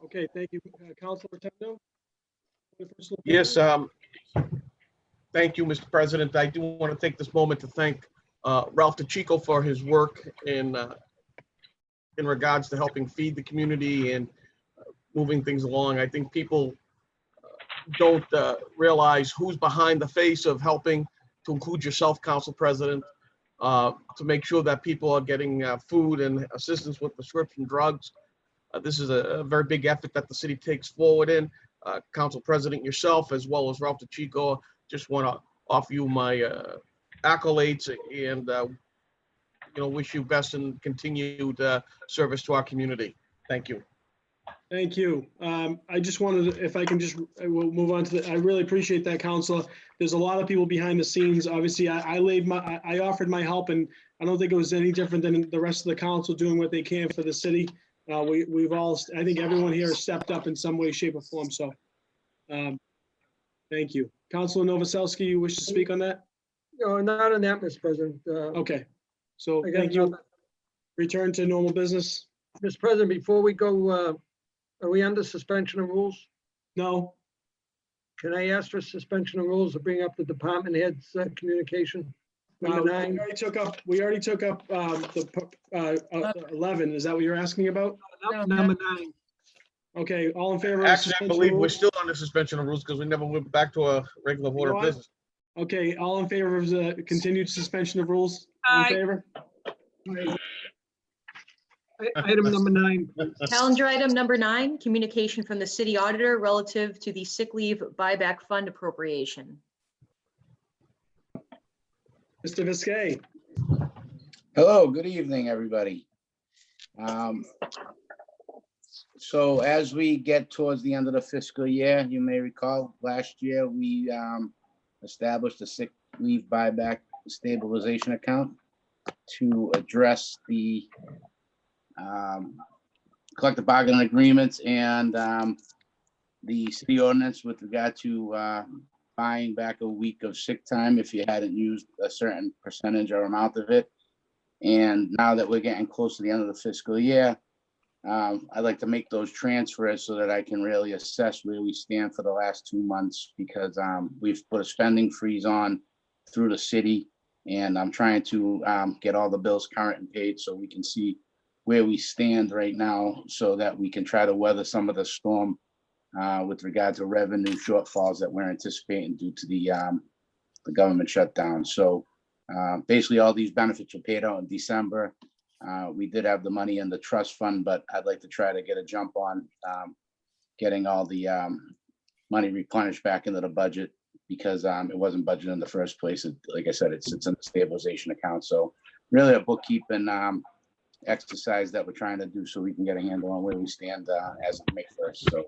Okay, thank you. Councilor Rotundo? Yes, thank you, Mr. President. I do want to take this moment to thank Ralph DeChico for his work in regards to helping feed the community and moving things along. I think people don't realize who's behind the face of helping, to include yourself, Council President, to make sure that people are getting food and assistance with prescription drugs. This is a very big effort that the city takes forward in. Council President, yourself, as well as Ralph DeChico, just want to offer you my accolades and wish you best and continued service to our community. Thank you. Thank you. I just wanted to, if I can just, we'll move on to I really appreciate that, Counselor. There's a lot of people behind the scenes. Obviously, I offered my help, and I don't think it was any different than the rest of the council doing what they can for the city. We've all, I think everyone here has stepped up in some way, shape, or form. So, thank you. Councilor Novoselsky, you wish to speak on that? No, not on that, Mr. President. Okay. So I got thank you. nothing. Return to normal business. Mr. President, before we go, are we under suspension of rules? No. Can I ask for suspension of rules to bring up the department heads communication? Number 9. We already took up the 11. Is that what you're asking about? Number 9. Okay, all in favor? of Actually, I suspension believe of we're rules? still under suspension of rules because we never went back to a regular order of what? business. Okay, all in favor of the continued suspension of rules? All in Aye. favor? Item number 9. Calendar item number 9, communication from the city auditor relative to the sick leave buyback fund appropriation. Mr. Viskey. Hello, good evening, everybody. So as we get towards the end of the fiscal year, you may recall last year we established a sick leave buyback stabilization account to address the collective bargaining agreements and the city ordinance with regard to buying back a week of sick time if you hadn't used a certain percentage or amount of it. And now that we're getting close to the end of the fiscal year, I'd like to make those transfers so that I can really assess where we stand for the last 2 months, because we've put a spending freeze on through the city, and I'm trying to get all the bills current and paid so we can see where we stand right now, so that we can try to weather some of the storm with regard to revenue shortfalls that we're anticipating due to the government shutdown. So basically all these benefits were paid out in December. We did have the money in the trust fund, but I'd like to try to get a jump on getting all the money replenished back into the budget, because it wasn't budgeted in the first place. Like I said, it sits in the stabilization account. So really a bookkeeping exercise that we're trying to do so we can get a handle on where we stand as of May 1st. So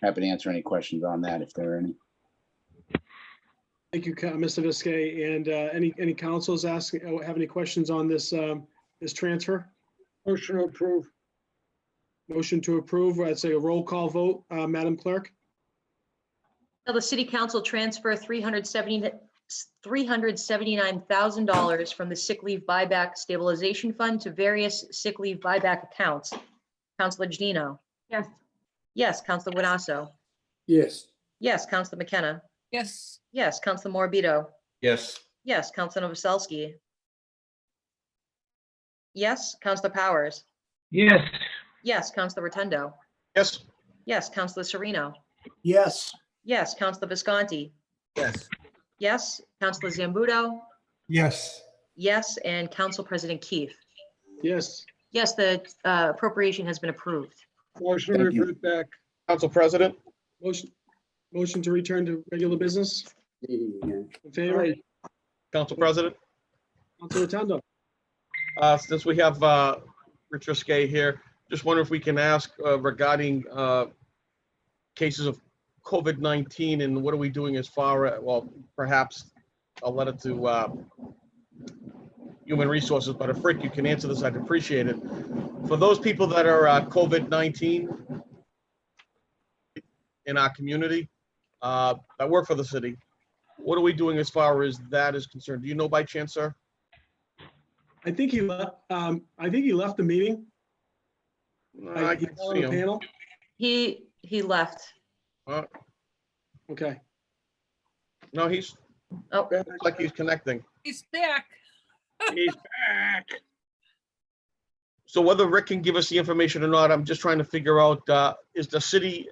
happy to answer any questions on that if there are any. Thank you, Mr. Viskey. And any councils have any questions on this this transfer? Motion to approve. Motion to approve. I'd say a roll call vote. Madam Clerk? Shall the city council transfer $379,000 from the sick leave buyback stabilization fund to various sick leave buyback accounts? Councilor Janino? Yes. Yes. Councilor Guanasso? Yes. Yes. Councilor McKenna? Yes. Yes. Councilor Morbido? Yes. Yes. Councilor Novoselsky? Yes. Councilor Powers? Yes. Yes. Councilor Rotundo? Yes. Yes. Councilor Sereno? Yes. Yes. Councilor Visconti? Yes. Yes. Councilor Zambudo? Yes. Yes. And Council President Keefe? Yes. Yes, the appropriation has been approved. Motion Thank you. revert back. Council President, Motion to return to regular business. In favor? Aye. Council President, Councilor Rotundo? since we have Rich Riskey here, just wonder if we can ask regarding cases of COVID-19 and what are we doing as far as, well, perhaps I'll let it to Human Resources, but if Rick, you can answer this, I'd appreciate it. For those people that are COVID-19 in our community that work for the city, what are we doing as far as that is concerned? Do you know by chance, sir? I think he left. I think he left the meeting. I He can was on see the him. panel. He left. Okay. No, he's, Oh, looks like he's connecting. He's back. He's back. So whether Rick can give us the information or not, I'm just trying to figure out, is the city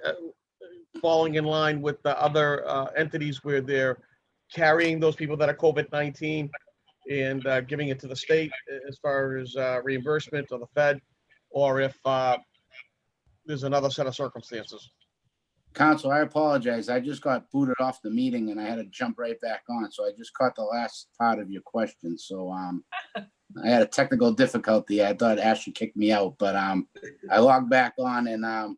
falling in line with the other entities where they're carrying those people that are COVID-19 and giving it to the state as far as reimbursement or the Fed, or if there's another set of circumstances? Council, I apologize. I just got booted off the meeting and I had to jump right back on. So I just caught the last part of your question. So I had a technical difficulty. I thought Ashley kicked me out, but I logged back on and I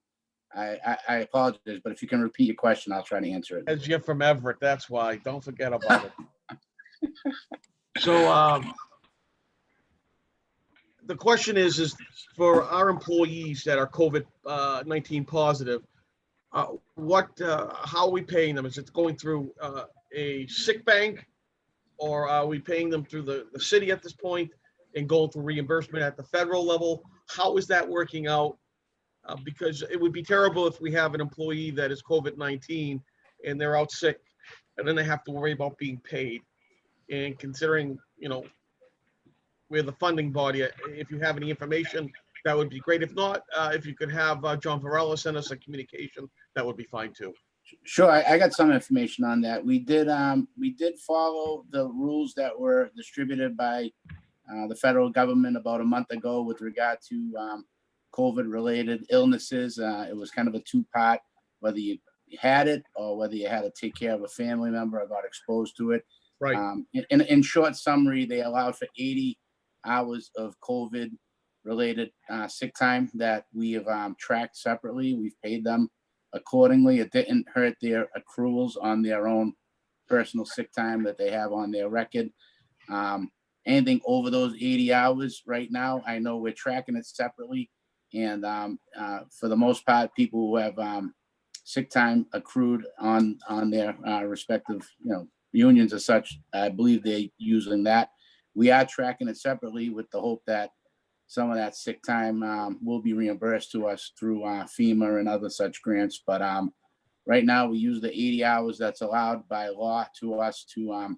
apologize. But if you can repeat your question, I'll try to answer it. As you're from Everett, that's why. Don't forget about it. So the question is for our employees that are COVID-19 positive, how are we paying them? Is it going through a sick bank, or are we paying them through the city at this point and going through reimbursement at the federal level? How is that working out? Because it would be terrible if we have an employee that is COVID-19 and they're out sick and then they have to worry about being paid. And considering, we're the funding body, if you have any information, that would be great. If not, if you could have John Varela send us a communication, that would be fine too. Sure, I got some information on that. We did follow the rules that were distributed by the federal government about a month ago with regard to COVID-related illnesses. It was kind of a two-part, whether you had it or whether you had to take care of a family member or got exposed to it. Right. In short summary, they allowed for 80 hours of COVID-related sick time that we have tracked separately. We've paid them accordingly. It didn't hurt their accruals on their own personal sick time that they have on their record. Anything over those 80 hours right now, I know we're tracking it separately. And for the most part, people who have sick time accrued on their respective, unions as such. I believe they're using that. We are tracking it separately with the hope that some of that sick time will be reimbursed to us through FEMA and other such grants. But right now, we use the 80 hours that's allowed by law to us to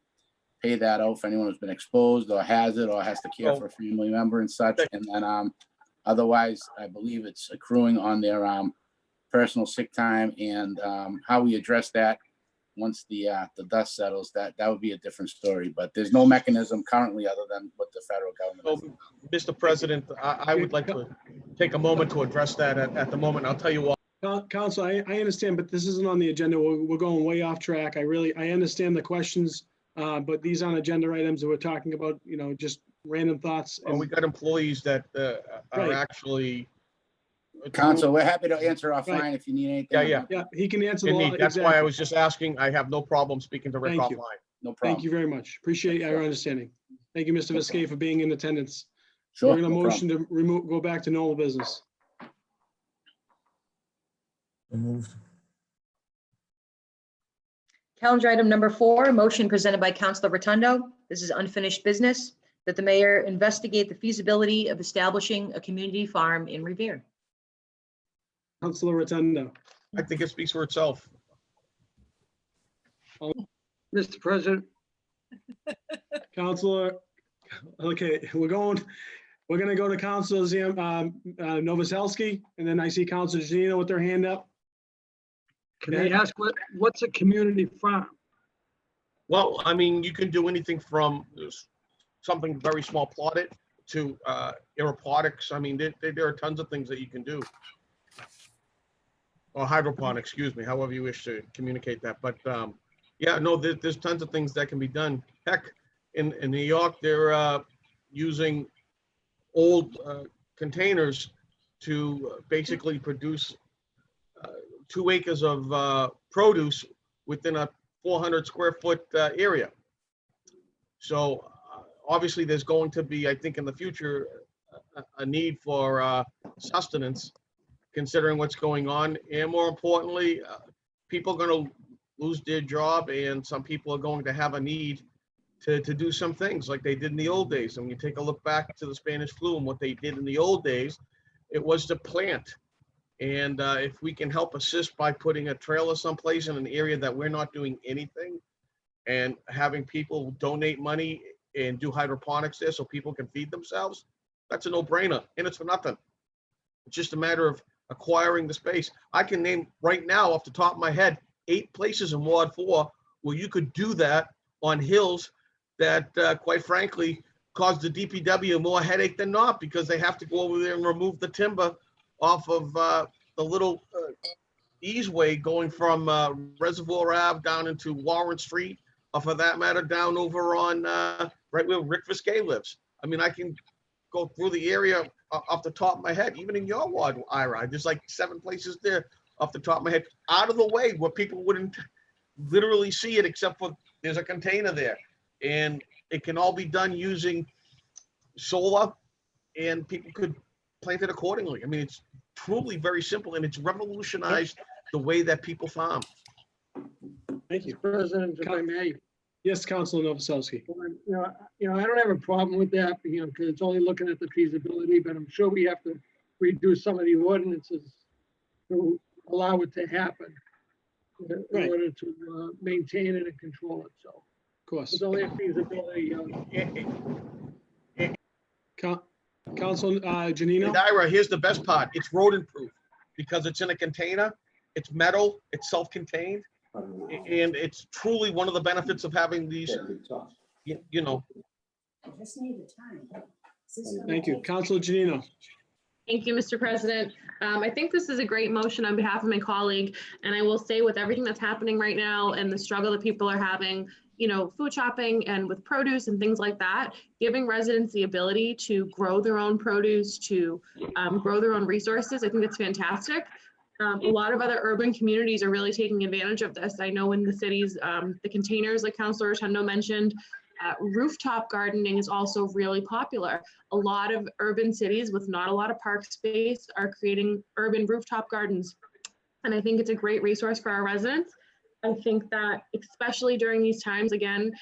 pay that out for anyone who's been exposed or has it or has to care for a family member and such. And then otherwise, I believe it's accruing on their personal sick time, and how we address that once the dust settles, that would be a different story. But there's no mechanism currently other than what the federal government is. Mr. President, I would like to take a moment to address that at the moment. I'll tell you what. Council, I understand, but this isn't on the agenda. We're going way off track. I understand the questions, but these aren't agenda items that we're talking about, just random thoughts. Well, we got employees that are Right. actually. Council, we're happy to answer offline if you need anything. Yeah, he can answer the law. That's why I was just asking. I have no problem speaking to Rick Thank you. offline. No problem. Thank you very much. Appreciate your understanding. Thank you, Mr. Viscay, for being in attendance. Sure, We're going to no motion to go back to normal business. Moved. Calendar item number 4, motion presented by Councilor Rotundo. This is unfinished business, that the mayor investigate the feasibility of establishing a community farm in Revere. Councilor Rotundo. I think it speaks for itself. Mr. President, Councilor, okay, we're going to go to Councilor Novoselsky, and then I see Councilor Janino with their hand up. can I ask what's a community farm? Well, I mean, you can do anything from something very small plotted to aeroponics. I mean, there are tons of things that you can do. Or hydroponics, excuse me, however you wish to communicate that. But yeah, no, there's tons of things that can be done. Heck, in New York, they're using old containers to basically produce 2 acres of produce within a 400 square foot area. So obviously there's going to be, I think in the future, a need for sustenance, considering what's going on. And more importantly, people are going to lose their job, and some people are going to have a need to do some things like they did in the old days. And when you take a look back to the Spanish flu and what they did in the old days, it was to plant. And if we can help assist by putting a trailer someplace in an area that we're not doing anything, and having people donate money and do hydroponics there so people can feed themselves, that's a no-brainer, and it's for nothing. It's just a matter of acquiring the space. I can name right now off the top of my head 8 places in Ward 4 where you could do that on hills that quite frankly cause the DPW more headache than not, because they have to go over there and remove the timber off of the little easeway going from Reservoir Ave down into Warren Street, or for that matter down over on right where Rick Viscay lives. I mean, I can go through the area off the top of my head, even in your ward, Ira. There's like 7 places there off the top of my head, out of the way where people wouldn't literally see it, except for there's a container there. And it can all be done using solar, and people could plant it accordingly. I mean, it's truly very simple, and it's revolutionized the way that people farm. Thank you. President, if I may. Yes, Councilor Novoselsky. I don't have a problem with that, because it's only looking at the feasibility, but I'm sure we have to redo some of the ordinances to allow it to happen in order to maintain it and control it. So, of course, it's only a feasibility. Council Janino. And Ira, here's the best part. It's rodent proof because it's in a container. It's metal. It's self-contained. And it's truly one of the benefits of having these, you know. Thank you. Councilor Janino. Thank you, Mr. President. I think this is a great motion on behalf of my colleague. And I will say, with everything that's happening right now and the struggle that people are having, food shopping and with produce and things like that, giving residents the ability to grow their own produce, to grow their own resources, I think it's fantastic. A lot of other urban communities are really taking advantage of this. I know in the cities, the containers, like Councilor Rotundo mentioned, rooftop gardening is also really popular. A lot of urban cities with not a lot of park space are creating urban rooftop gardens. And I think it's a great resource for our residents. I think that especially during these times, again,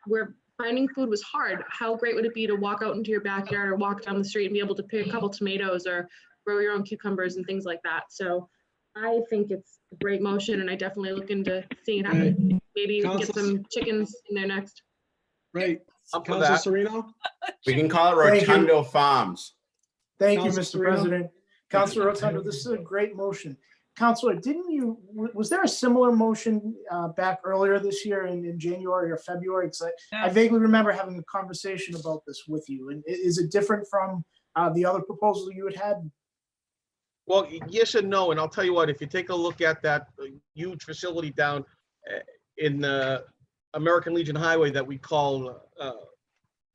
where finding food was hard, how great would it be to walk out into your backyard or walk down the street and be able to pick a couple tomatoes or grow your own cucumbers and things like that. So I think it's a great motion, and I definitely look into seeing it happen. Maybe we can get some chickens in there next. Right. Up for Council that. Serino? We can call it Thank you. Rotundo Farms. Thank you, Councilor Mr. Serino? President. Councilor Rotundo, this is a great motion. Councilor, was there a similar motion back earlier this year in January or February? Because I vaguely remember having a conversation about this with you. And is it different from the other proposal you had? Well, yes and no, and I'll tell you what, if you take a look at that huge facility down in American Legion Highway that we call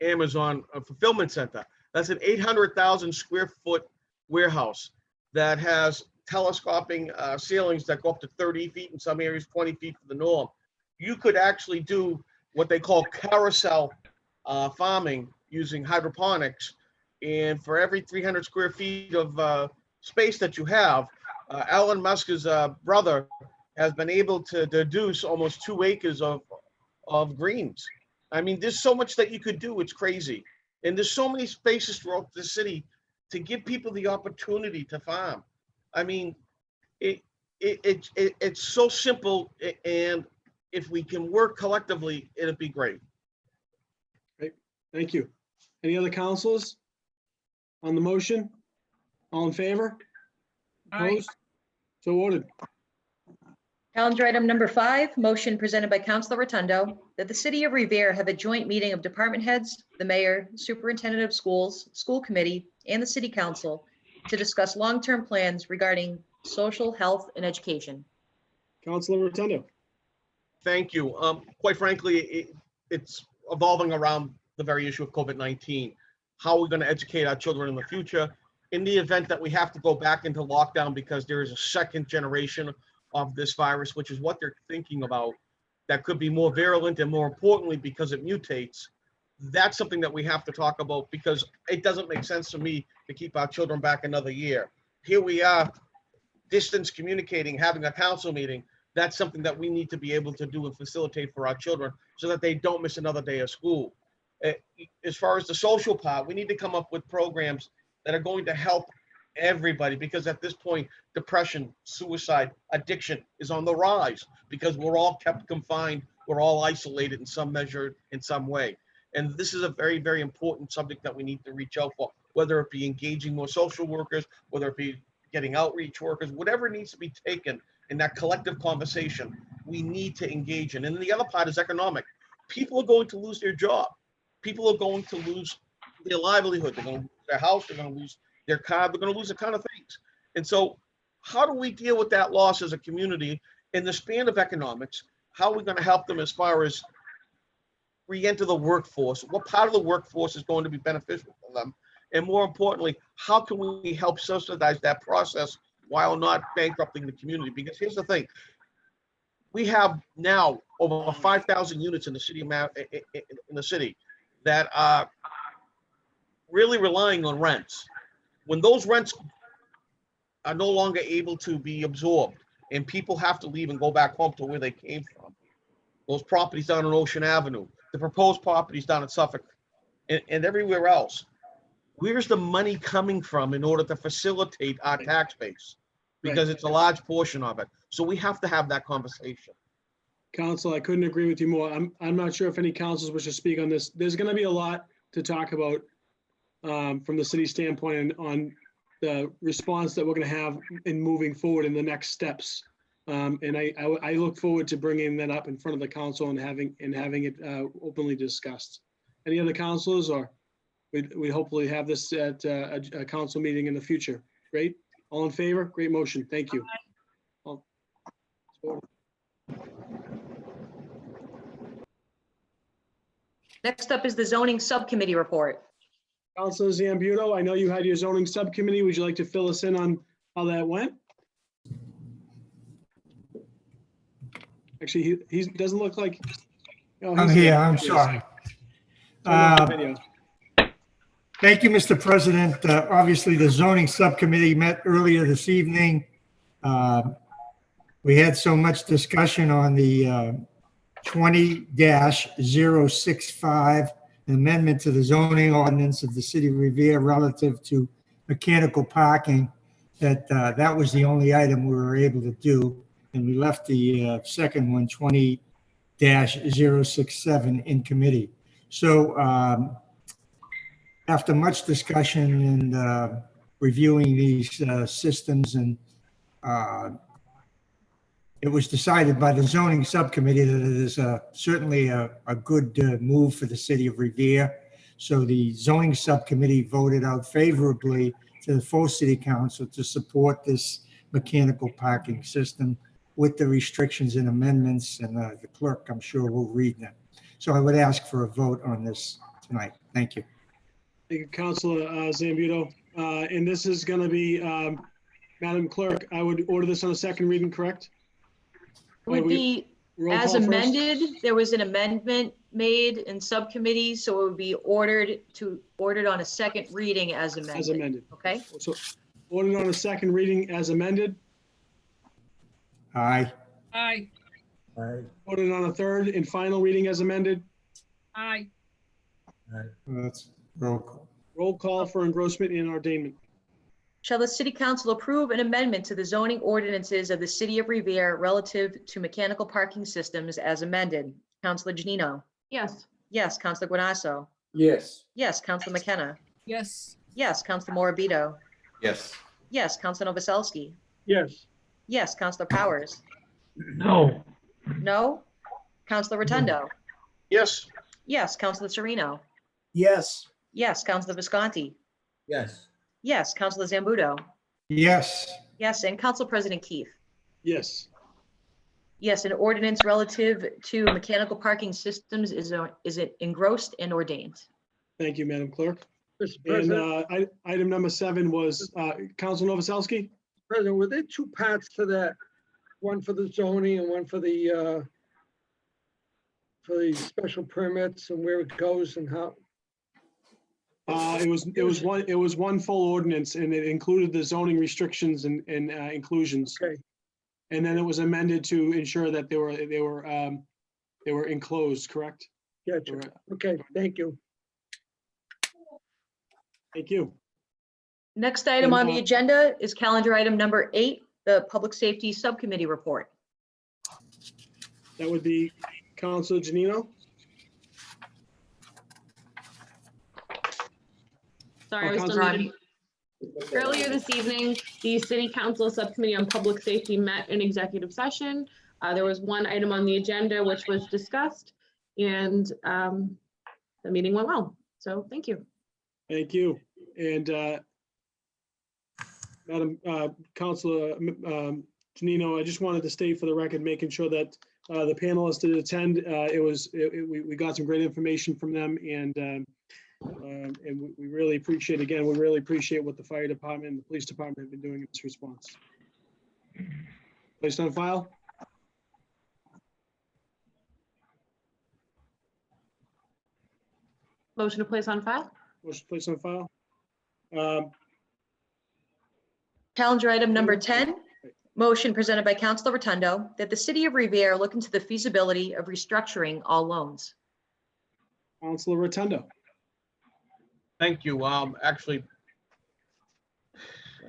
Amazon Fulfillment Center, that's an 800,000 square foot warehouse that has telescoping ceilings that go up to 30 feet, in some areas 20 feet for the norm. You could actually do what they call carousel farming using hydroponics, and for every 300 square feet of space that you have, Elon Musk's brother has been able to deduce almost 2 acres of greens. I mean, there's so much that you could do. It's crazy. And there's so many spaces throughout the city to give people the opportunity to farm. I mean, it's so simple, and if we can work collectively, it'd be great. Great. Thank you. Any other councilors on the motion? All in favor? Aye. Opposed? So ordered. Calendar item number 5, motion presented by Councilor Rotundo that the city of Revere have a joint meeting of department heads, the mayor, superintendent of schools, school committee, and the city council to discuss long-term plans regarding social, health, and education. Councilor Rotundo. Thank you. Quite frankly, it's evolving around the very issue of COVID-19. How are we going to educate our children in the future? In the event that we have to go back into lockdown because there is a second generation of this virus, which is what they're thinking about, that could be more virulent, and more importantly, because it mutates, that's something that we have to talk about, because it doesn't make sense to me to keep our children back another year. Here we are, distance communicating, having a council meeting. That's something that we need to be able to do and facilitate for our children so that they don't miss another day of school. As far as the social part, we need to come up with programs that are going to help everybody, because at this point, depression, suicide, addiction is on the rise because we're all kept confined. We're all isolated in some measure, in some way. And this is a very, very important subject that we need to reach out for, whether it be engaging more social workers, whether it be getting outreach workers, whatever needs to be taken in that collective conversation, we need to engage in. And the other part is economic. People are going to lose their job. People are going to lose their livelihood. They're going to lose their house. They're going to lose their car. They're going to lose a ton of things. And so how do we deal with that loss as a community in the span of economics? How are we going to help them as far as re-enter the workforce? What part of the workforce is going to be beneficial for them? And more importantly, how can we help subsidize that process while not bankrupting the community? Because here's the thing. We have now over 5,000 units in the city that are really relying on rents. When those rents are no longer able to be absorbed and people have to leave and go back home to where they came from, those properties down on Ocean Avenue, the proposed properties down in Suffolk, and everywhere else, where's the money coming from in order to facilitate our tax base? Because it's a large portion of it. So we have to have that conversation. Council, I couldn't agree with you more. I'm not sure if any councils wish to speak on this. There's going to be a lot to talk about from the city standpoint and on the response that we're going to have in moving forward in the next steps. And I look forward to bringing that up in front of the council and having it openly discussed. Any other councilors, or we hopefully have this at a council meeting in the future? Great. All in favor? Great motion. Thank you. Next up is the zoning subcommittee report. Councilor Zambuto, I know you had your zoning subcommittee. Would you like to fill us in on how that went? Actually, he doesn't look like. Oh, I'm here. I'm sorry. Thank you, Mr. President. Obviously, the zoning subcommittee met earlier this evening. We had so much discussion on the 20-065 amendment to the zoning ordinance of the city of Revere relative to mechanical parking, that that was the only item we were able to do. And we left the second one, 20-067, in committee. So after much discussion and reviewing these systems, and it was decided by the zoning subcommittee that it is certainly a good move for the city of Revere. So the zoning subcommittee voted out favorably to the full city council to support this mechanical parking system with the restrictions and amendments, and the clerk, I'm sure, will read them. So I would ask for a vote on this tonight. Thank you. Thank you, Councilor Zambudo. And this is going to be, Madam Clerk, I would order this on a second reading, correct? Would be Roll as call first. amended. There was an amendment made in subcommittee, so it would be ordered on a second reading as amended. As amended. Okay? So ordered on a second reading as amended. Aye. Aye. Ordered on a third and final reading as amended. Aye. Let's roll call. Roll call for engrossment and ordainment. Shall the city council approve an amendment to the zoning ordinances of the city of Revere relative to mechanical parking systems as amended? Councilor Janino? Yes. Yes. Councilor Guanasso? Yes. Yes. Councilor McKenna? Yes. Yes. Councilor Morabito? Yes. Yes. Councilor Novoselsky? Yes. Yes. Councilor Powers? No. No. Councilor Rotundo? Yes. Yes. Councilor Sereno? Yes. Yes. Councilor Visconti? Yes. Yes. Councilor Zambudo? Yes. Yes. And Council President Keith? Yes. Yes, an ordinance relative to mechanical parking systems is it engrossed and ordained. Thank you, Madam Clerk. Mr. And President, item number 7 was Council Novoselsky. President, were there two parts to that? One for the zoning and one for the special permits and where it goes and how? It was one full ordinance, and it included the zoning restrictions and inclusions. Okay. And then it was amended to ensure that they were enclosed, correct? Gotcha. Okay, thank you. Thank you. Next item on the agenda is calendar item number 8, the Public Safety Subcommittee report. That would be Councilor Janino. Sorry, I was still Councilor- muted. Earlier this evening, the City Council Subcommittee on Public Safety met in executive session. There was one item on the agenda which was discussed, and the meeting went well. So thank you. Thank you. And Madam Councilor Janino, I just wanted to state for the record, making sure that the panelists did attend. We got some great information from them, and we really appreciate, again, we really appreciate what the fire department and the police department have been doing in this response. Placed on file? Motion to place on file? Motion placed on file? Calendar item number 10, motion presented by Councilor Rotundo that the city of Revere look into the feasibility of restructuring all loans. Councilor Rotundo. Thank you. Actually,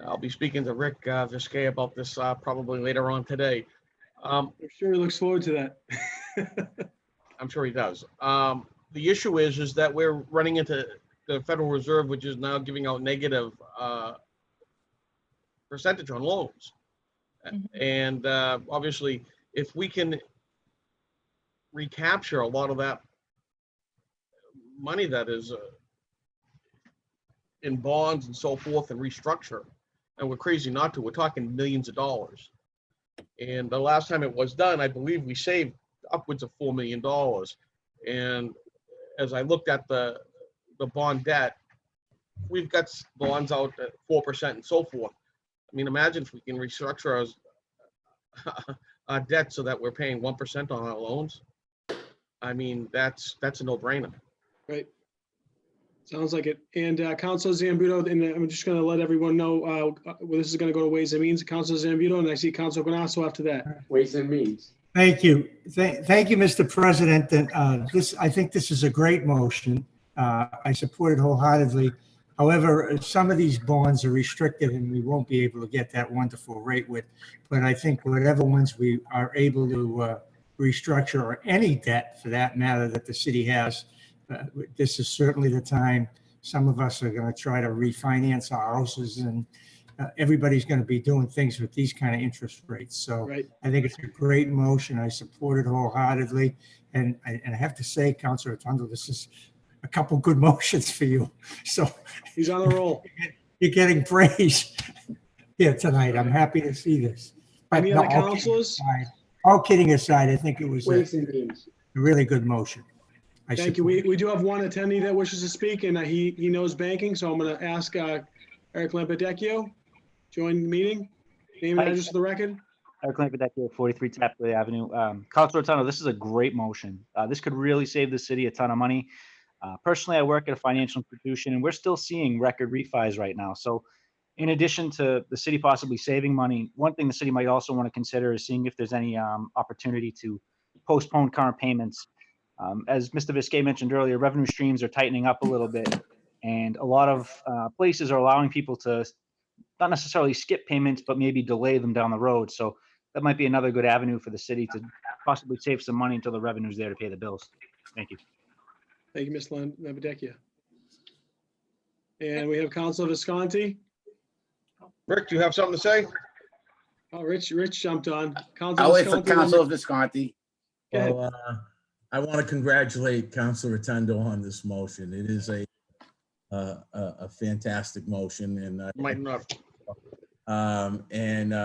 I'll be speaking to Rick Viscay about this probably later on today. I'm sure he looks forward to that. I'm sure he does. The issue is that we're running into the Federal Reserve, which is now giving out negative percentage on loans. And obviously, if we can recapture a lot of that money that is in bonds and so forth and restructure, and we're crazy not to, we're talking millions of dollars. And the last time it was done, I believe we saved upwards of $4 million. And as I looked at the bond debt, we've got bonds out at 4% and so forth. I mean, imagine if we can restructure our debt so that we're paying 1% on our loans. I mean, that's a no-brainer. Right. Sounds like it. And Councilor Zambudo, and I'm just going to let everyone know, well, this is going to go to Ways and Means. Councilor Zambudo, and I see Councilor Guanasso after that. Ways and Means. Thank you. Thank you, Mr. President. And I think this is a great motion. I support it wholeheartedly. However, some of these bonds are restricted and we won't be able to get that wonderful rate with. But I think whatever ones we are able to restructure, or any debt for that matter that the city has, this is certainly the time. Some of us are going to try to refinance our houses, and everybody's going to be doing things with these kind of interest rates. So Right. I think it's a great motion. I support it wholeheartedly. And I have to say, Councilor Rotundo, this is a couple good motions for you. So He's on a roll. you're getting praise here tonight. I'm happy to see this. Any no, other councilors? All kidding aside, I think it was a Ways and Means. really good motion. Thank you. We do have one attendee that wishes to speak, and he knows banking, so I'm going to ask Eric Lampedecchio, join the meeting. Name and address for the record. Eric Lampedecchio, 43 Tapley Avenue. Councilor Rotundo, this is a great motion. This could really save the city a ton of money. Personally, I work at a financial institution, and we're still seeing record refis right now. So in addition to the city possibly saving money, one thing the city might also want to consider is seeing if there's any opportunity to postpone current payments. As Mr. Viskey mentioned earlier, revenue streams are tightening up a little bit, and a lot of places are allowing people to not necessarily skip payments, but maybe delay them down the road. So that might be another good avenue for the city to possibly save some money until the revenue's there to pay the bills. Thank you. Thank you, Ms. Lampedecchio. And we have Councilor Visconti. Rick, do you have something to say? Oh, Rich jumped on. I'll wait for Councilor Visconti. Well, I want to congratulate Councilor Rotundo on this motion. It is a fantastic motion, and Might not. For a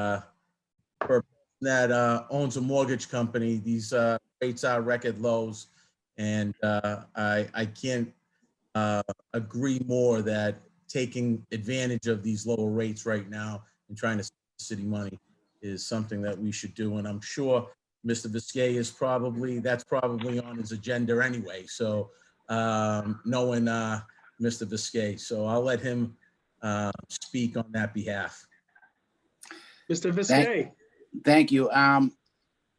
person that owns a mortgage company, these rates are record lows, and I can't agree more that taking advantage of these lower rates right now and trying to save the city money is something that we should do. And I'm sure Mr. Viskey is that's probably on his agenda anyway. So knowing Mr. Viskey, so I'll let him speak on that behalf. Mr. Viskey. Thank you.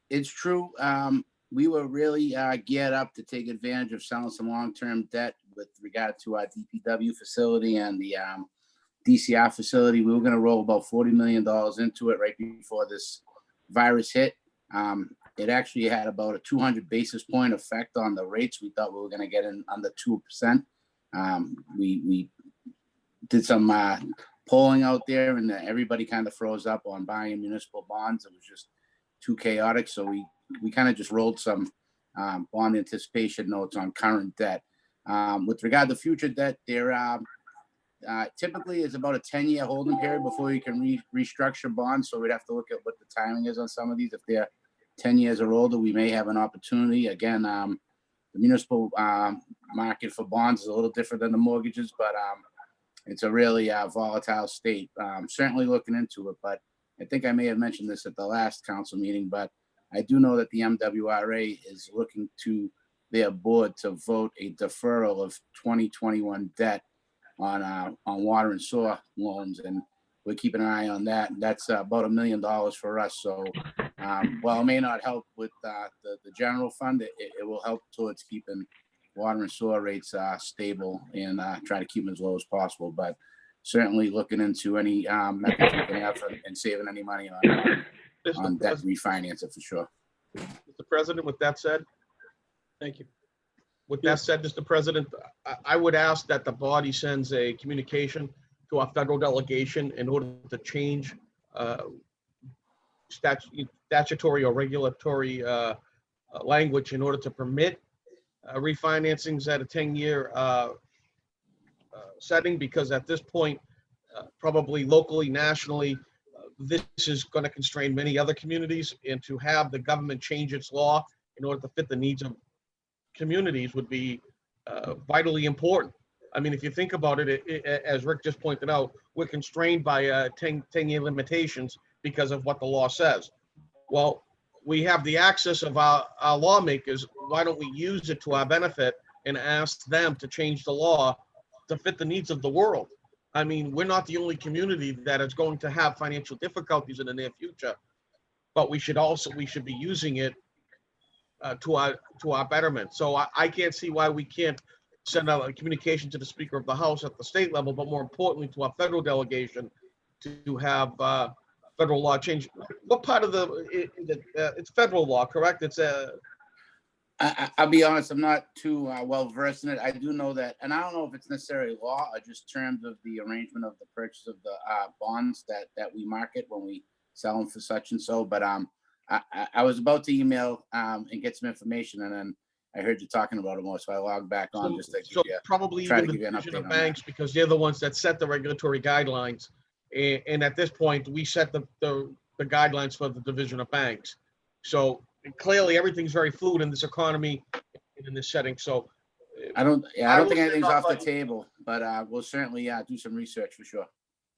It's true. We were really geared up to take advantage of selling some long-term debt with regard to our DPW facility and the DCR facility. We were going to roll about $40 million into it right before this virus hit. It actually had about a 200 basis point effect on the rates. We thought we were going to get in under 2%. We did some polling out there, and everybody kind of froze up on buying municipal bonds. It was just too chaotic. So we kind of just rolled some bond anticipation notes on current debt. With regard to future debt, there typically is about a 10-year holding period before you can restructure bonds. So we'd have to look at what the timing is on some of these. If they're 10 years or older, we may have an opportunity. Again, the municipal market for bonds is a little different than the mortgages, but it's a really volatile state. Certainly looking into it, but I think I may have mentioned this at the last council meeting, but I do know that the MWRA is looking to their board to vote a deferral of 2021 debt on water and sewer loans, and we're keeping an eye on that. That's about $1 million for us. So while it may not help with the general fund, it will help towards keeping water and sewer rates stable and try to keep them as low as possible. But certainly looking into any methods we can have and saving any money on debt refinance it for sure. Mr. President, with that said, thank you. With that said, Mr. President, I would ask that the body sends a communication to our federal delegation in order to change statutory or regulatory language in order to permit refinancings at a 10-year setting, because at this point, probably locally, nationally, this is going to constrain many other communities, and to have the government change its law in order to fit the needs of communities would be vitally important. I mean, if you think about it, as Rick just pointed out, we're constrained by 10-year limitations because of what the law says. Well, we have the access of our lawmakers. Why don't we use it to our benefit and ask them to change the law to fit the needs of the world. I mean, we're not the only community that is going to have financial difficulties in the near future, but we should be using it to our betterment. So I can't see why we can't send out a communication to the Speaker of the House at the state level, but more importantly to our federal delegation to have federal law change. What part of it's federal law, correct? It's I'll be honest, I'm not too well versed in it. I do know that, and I don't know if it's necessarily law or just terms of the arrangement of the purchase of the bonds that we market when we sell them for such and so. But I was about to email and get some information, and then I heard you talking about it more, so I logged back on just to give you, probably try even to the give you an division update of on banks, because they're the ones that set the regulatory guidelines. And at this point, we set the guidelines for the division of banks. So clearly, everything's very fluid in this economy, in this setting. So I don't think will anything's send off the out, table, but we'll certainly do some research for sure.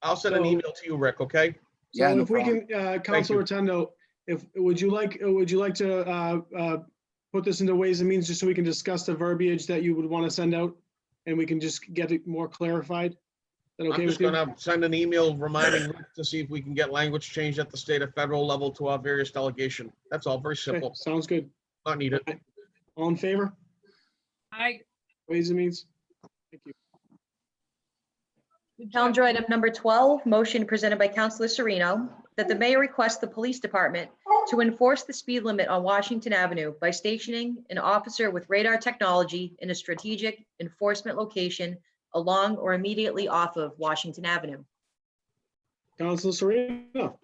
I'll send an email to you, Rick. Okay. So Yeah, no if we problem. can, Councilor Rotundo, would you like to put this into Ways and Means just so we can discuss the verbiage that you would want to send out, and we can just get it more clarified? Is that okay I'm just with you? gonna send an email reminding Rick to see if we can get language changed at the state or federal level to our various delegation. That's all, very simple. Okay, sounds good. Not needed. All in favor? Ways and Means? Thank you. Calendar item number 12, motion presented by Councilor Sereno, that the mayor requests the police department to enforce the speed limit on Washington Avenue by stationing an officer with radar technology in a strategic enforcement location along or immediately off of Washington Avenue. Councilor Sereno.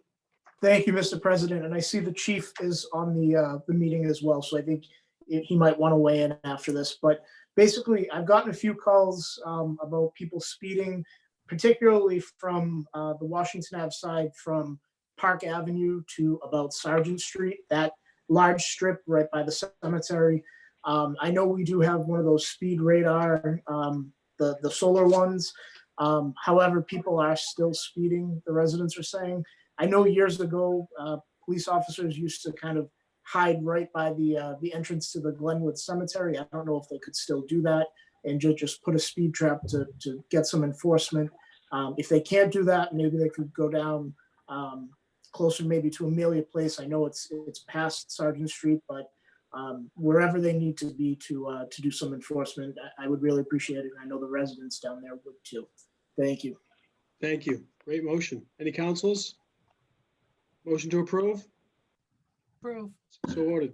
Thank you, Mr. President. And I see the chief is on the meeting as well. So I think he might want to weigh in after this. But basically, I've gotten a few calls about people speeding, particularly from the Washington Ave side from Park Avenue to about Sargent Street, that large strip right by the cemetery. I know we do have one of those speed radar, the solar ones. However, people are still speeding, the residents are saying. I know years ago, police officers used to kind of hide right by the entrance to the Glenwood Cemetery. I don't know if they could still do that and just put a speed trap to get some enforcement. If they can't do that, maybe they could go down closer maybe to Amelia Place. I know it's past Sargent Street, but wherever they need to be to do some enforcement, I would really appreciate it. And I know the residents down there would too. Thank you. Thank you. Great motion. Any councils? Motion to approve? Approve. So ordered.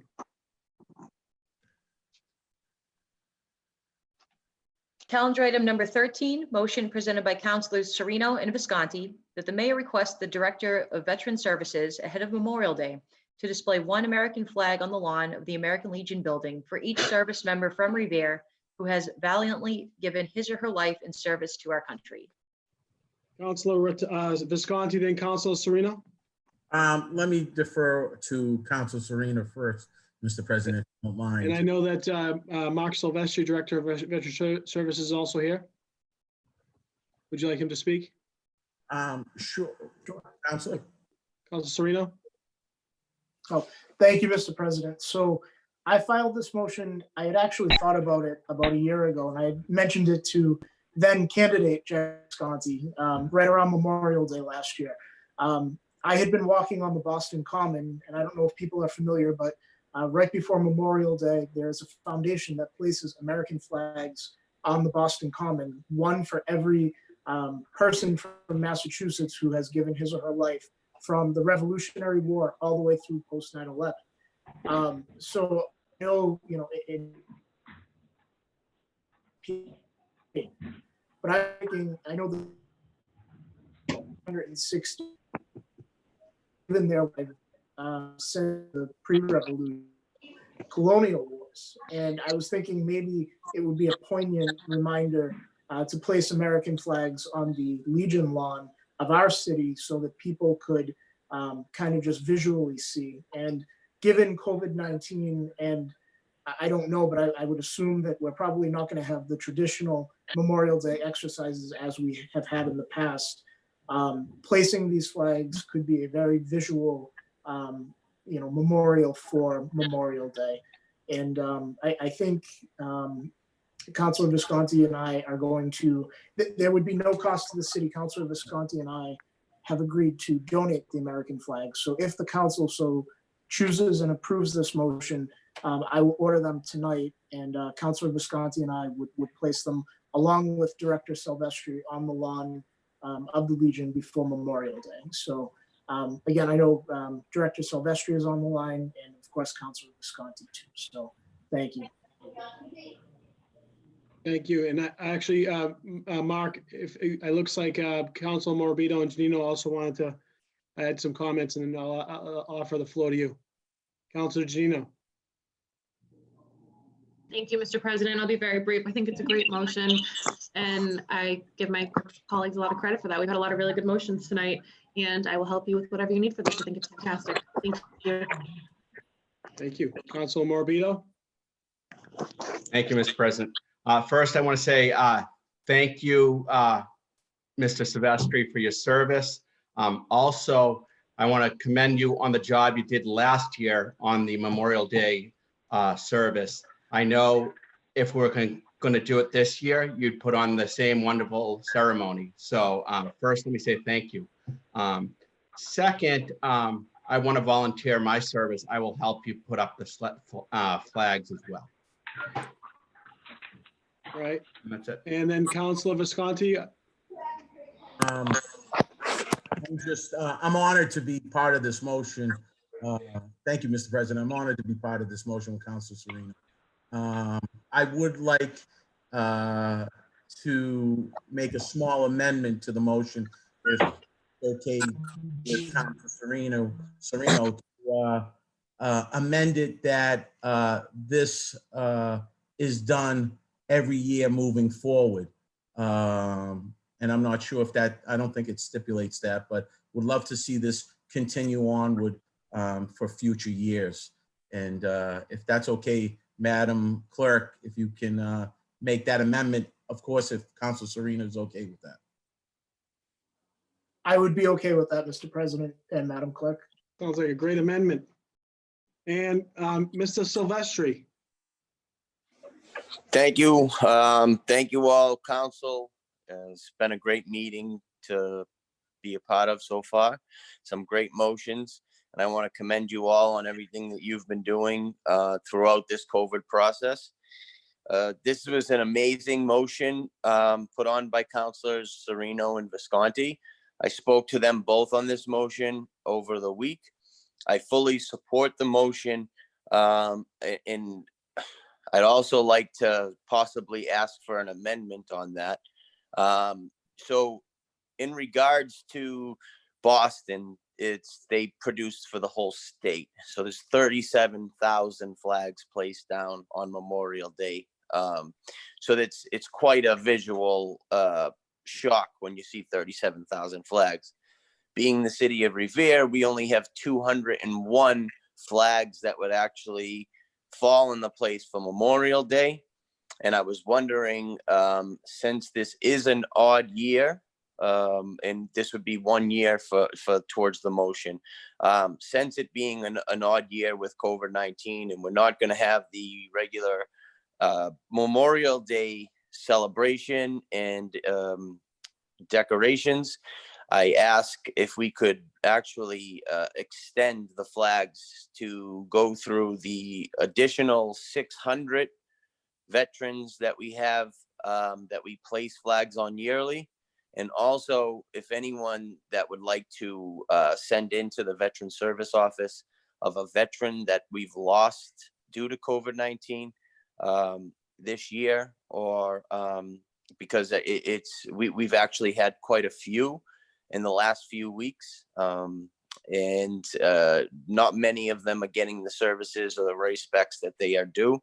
Calendar item number 13, motion presented by Councilors Sereno and Visconti, that the mayor requests the Director of Veteran Services ahead of Memorial Day to display one American flag on the lawn of the American Legion building for each service member from Revere who has valiantly given his or her life in service to our country. Councilor Visconti, then Councilor Sereno. Let me defer to Council Serena first, Mr. President, if you don't mind. And I know that Mark Silvestri, Director of Veteran Services, is also here. Would you like him to speak? Sure. Councilor. Councilor Sereno. Oh, thank you, Mr. President. So I filed this motion. I had actually thought about it about a year ago, and I had mentioned it to then candidate Jack Visconti right around Memorial Day last year. I had been walking on the Boston Common, and I don't know if people are familiar, but right before Memorial Day, there's a foundation that places American flags on the Boston Common, one for every person from Massachusetts who has given his or her life from the Revolutionary War all the way through post 9/11. So I know, but I know the 160 even there since the pre-revolution colonial wars, and I was thinking maybe it would be a poignant reminder to place American flags on the Legion lawn of our city so that people could kind of just visually see. And given COVID-19, and I don't know, but I would assume that we're probably not going to have the traditional Memorial Day exercises as we have had in the past. Placing these flags could be a very visual, memorial for Memorial Day. And I think Councilor Visconti and I are going to, there would be no cost to the city. Councilor Visconti and I have agreed to donate the American flag. So if the council so chooses and approves this motion, I will order them tonight, and Councilor Visconti and I would place them along with Director Silvestri on the lawn of the Legion before Memorial Day. So again, I know Director Silvestri is on the line, and of course, Councilor Visconti too. So thank you. Thank you. And actually, Mark, if it looks like Council Morbido and Janino also wanted to add some comments, and then I'll offer the floor to you. Councilor Janino. Thank you, Mr. President. I'll be very brief. I think it's a great motion, and I give my colleagues a lot of credit for that. We've had a lot of really good motions tonight, and I will help you with whatever you need for this. I think it's fantastic. Thank you. Thank you. Councilor Morbido. Thank you, Mr. President. First, I want to say thank you, Mr. Silvestri, for your service. Also, I want to commend you on the job you did last year on the Memorial Day service. I know if we're going to do it this year, you'd put on the same wonderful ceremony. So first, let me say thank you. Second, I want to volunteer my service. I will help you put up the flags as well. Right. And that's it. And then Councilor Visconti. I'm honored to be part of this motion. Thank you, Mr. President. I'm honored to be part of this motion with Councilor Serino. I would like to make a small amendment to the motion, if okay, with Councilor Serino to amend it that this is done every year moving forward. And I'm not sure if that, I don't think it stipulates that, but would love to see this continue onward for future years. And if that's okay, Madam Clerk, if you can make that amendment, of course, if Councilor Serino is okay with that. I would be okay with that, Mr. President and Madam Clerk. Sounds like a great amendment. And Mr. Silvestri. Thank you. Thank you all, council. It's been a great meeting to be a part of so far. Some great motions. And I want to commend you all on everything that you've been doing throughout this COVID process. This was an amazing motion put on by Councilors Serino and Visconti. I spoke to them both on this motion over the week. I fully support the motion. And I'd also like to possibly ask for an amendment on that. So in regards to Boston, they produce for the whole state. So there's 37,000 flags placed down on Memorial Day. So it's quite a visual shock when you see 37,000 flags. Being the city of Revere, we only have 201 flags that would actually fall in the place for Memorial Day. And I was wondering, since this is an odd year, and this would be 1 year for towards the motion, since it being an odd year with COVID-19, and we're not going to have the regular Memorial Day celebration and decorations, I ask if we could actually extend the flags to go through the additional 600 veterans that we have, that we place flags on yearly. And also, if anyone that would like to send into the Veteran Service Office of a veteran that we've lost due to COVID-19 this year, or because we've actually had quite a few in the last few weeks, and not many of them are getting the services or the respects that they are due.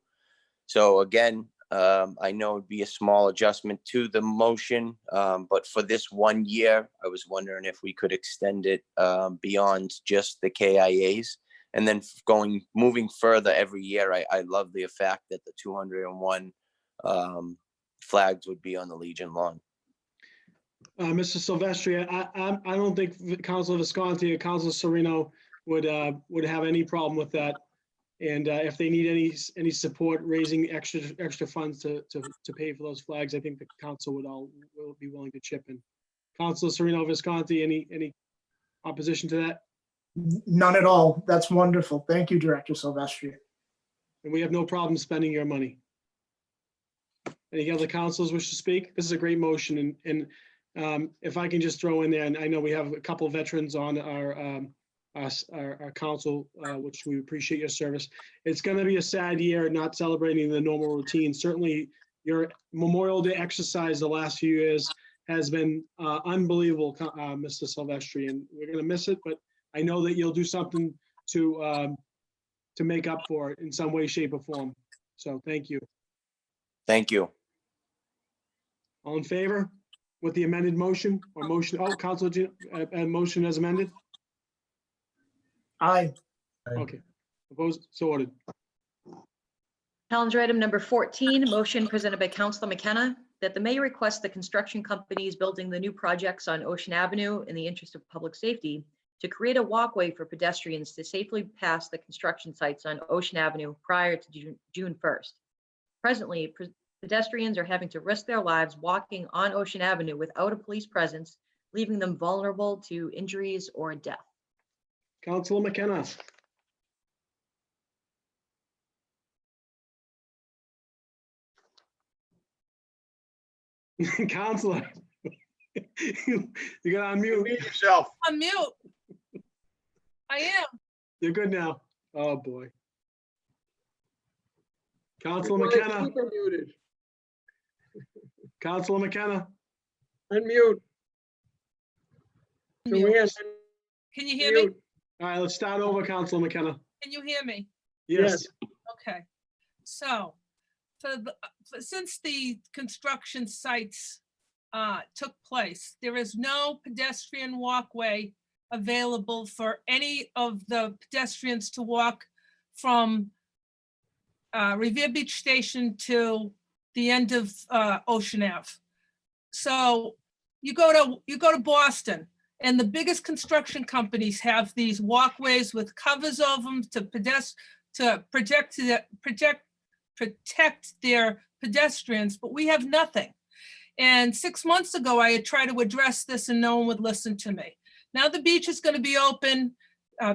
So again, I know it'd be a small adjustment to the motion, but for this 1 year, I was wondering if we could extend it beyond just the KIAs, and then moving further every year. I love the fact that the 201 flags would be on the Legion lawn. Mr. Silvestri, I don't think Councilor Visconti or Councilor Serino would have any problem with that. And if they need any support raising extra funds to pay for those flags, I think the council will be willing to chip in. Councilor Serino Visconti, any opposition to that? None at all. That's wonderful. Thank you, Director Silvestri. And we have no problem spending your money. Any other councilors wish to speak? This is a great motion, and if I can just throw in there, and I know we have a couple of veterans on our council, which we appreciate your service. It's going to be a sad year not celebrating the normal routine. Certainly, your Memorial Day exercise the last few years has been unbelievable, Mr. Silvestri, and we're going to miss it. But I know that you'll do something to make up for it in some way, shape, or form. So thank you. Thank you. All in favor with the amended motion or motion? Oh, Councilor, motion as amended? Aye. Okay. Opposed? So ordered. Calendar item number 14, motion presented by Councilor McKenna that the mayor request the construction companies building the new projects on Ocean Avenue in the interest of public safety to create a walkway for pedestrians to safely pass the construction sites on Ocean Avenue prior to June 1st. Presently, pedestrians are having to risk their lives walking on Ocean Avenue without a police presence, leaving them vulnerable to injuries or death. Councilor McKenna. Councilor. You gotta unmute yourself. Unmute. I am. You're good now. Oh, boy. Councilor McKenna. Keep her muted. Councilor McKenna. Unmute. Joanne, Can you hear me? All right, let's start over, Councilor McKenna. Can you hear me? Yes. Okay. So since the construction sites took place, there is no pedestrian walkway available for any of the pedestrians to walk from Revere Beach Station to the end of Ocean Ave. So you go to Boston, and the biggest construction companies have these walkways with covers over them to protect their pedestrians, but we have nothing. And 6 months ago, I had tried to address this and no one would listen to me. Now the beach is going to be open.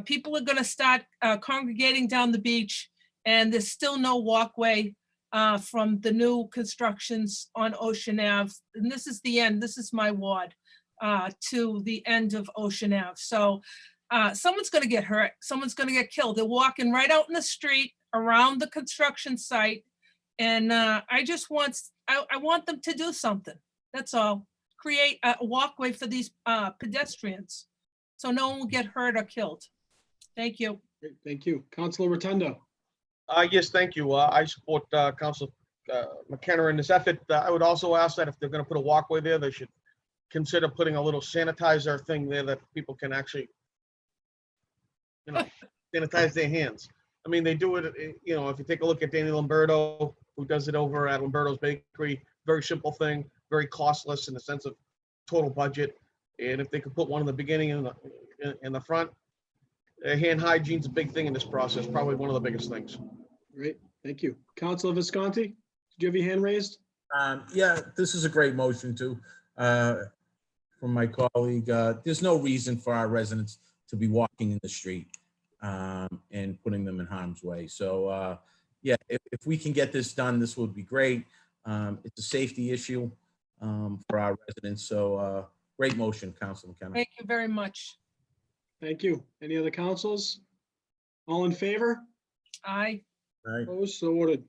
People are going to start congregating down the beach, and there's still no walkway from the new constructions on Ocean Ave. And this is the end. This is my ward to the end of Ocean Ave. So someone's going to get hurt. Someone's going to get killed. They're walking right out in the street around the construction site. And I want them to do something. That's all. Create a walkway for these pedestrians so no one will get hurt or killed. Thank you. Thank you. Councilor Rotundo. Yes, thank you. I support Councilor McKenna in this effort. I would also ask that if they're going to put a walkway there, they should consider putting a little sanitizer thing there that people can actually, sanitize their hands. I mean, they do it, if you take a look at Danny Lombardo, who does it over at Lombardo's Bakery, very simple thing, very costless in the sense of total budget. And if they could put one in the beginning and in the front, hand hygiene's a big thing in this process, probably one of the biggest things. Great, thank you. Councilor Visconti, did you have your hand raised? Yeah, this is a great motion too, from my colleague. There's no reason for our residents to be walking in the street and putting them in harm's way. So yeah, if we can get this done, this would be great. It's a safety issue for our residents. So great motion, Councilor McKenna. Thank you very much. Thank you. Any other councils? All in favor? Aye. Opposed? So ordered.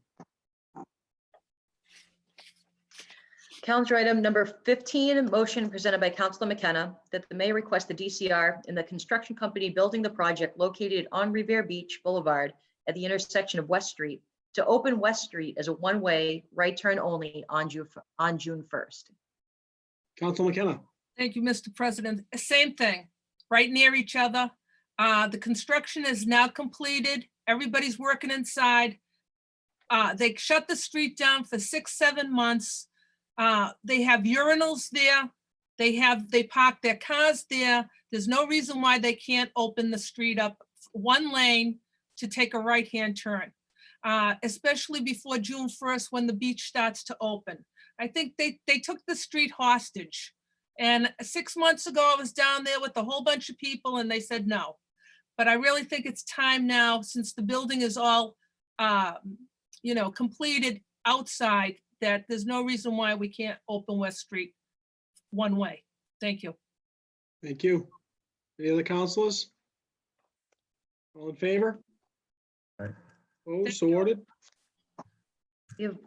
Calendar item number 15, motion presented by Councilor McKenna that the mayor request the DCR and the construction company building the project located on Revere Beach Boulevard at the intersection of West Street to open West Street as a one-way right turn only on June 1st. Councilor McKenna. Thank you, Mr. President. Same thing, right near each other. The construction is now completed. Everybody's working inside. They shut the street down for 6-7 months. They have urinals there. They park their cars there. There's no reason why they can't open the street up one lane to take a right-hand turn, especially before June 1st when the beach starts to open. I think they took the street hostage. And 6 months ago, I was down there with a whole bunch of people and they said no. But I really think it's time now, since the building is all, completed outside, that there's no reason why we can't open West Street one way. Thank you. Thank you. Any other councilors? All in favor? Aye. Opposed, so ordered. You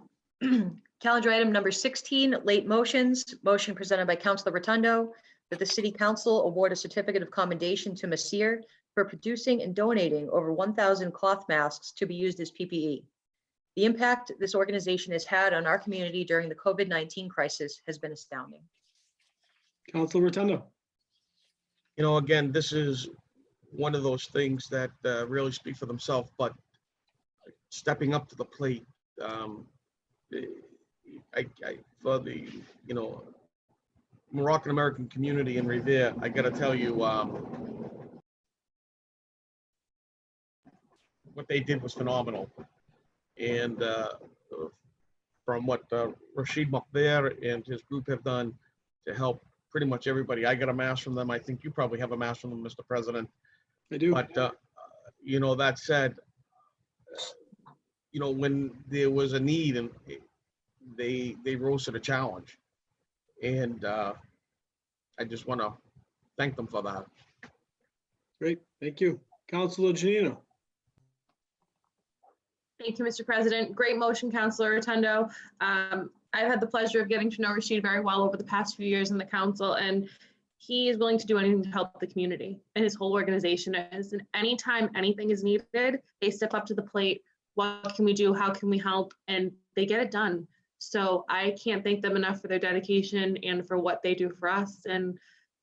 have calendar item number 16, late motions. Motion presented by Councilor Rotundo that the City Council award a certificate of commendation to Messier for producing and donating over 1,000 cloth masks to be used as PPE. The impact this organization has had on our community during the COVID-19 crisis has been astounding. Councilor Rotundo. You know, again, this is one of those things that really speak for themselves, but stepping up to the plate, for the, Moroccan American community in Revere, I gotta tell you, what they did was phenomenal. And from what Rashid Mukbir and his group have done to help pretty much everybody. I got a mask from them. I think you probably have a mask from them, Mr. President. I do. But, that said, when there was a need and they rose to the challenge. And I just want to thank them for that. Great, thank you. Councilor Janino. Thank you, Mr. President. Great motion, Councilor Rotundo. I've had the pleasure of getting to know Rashid very well over the past few years in the council, and he is willing to do anything to help the community, and his whole organization is. And anytime anything is needed, they step up to the plate. What can we do? How can we help? And they get it done. So I can't thank them enough for their dedication and for what they do for us. And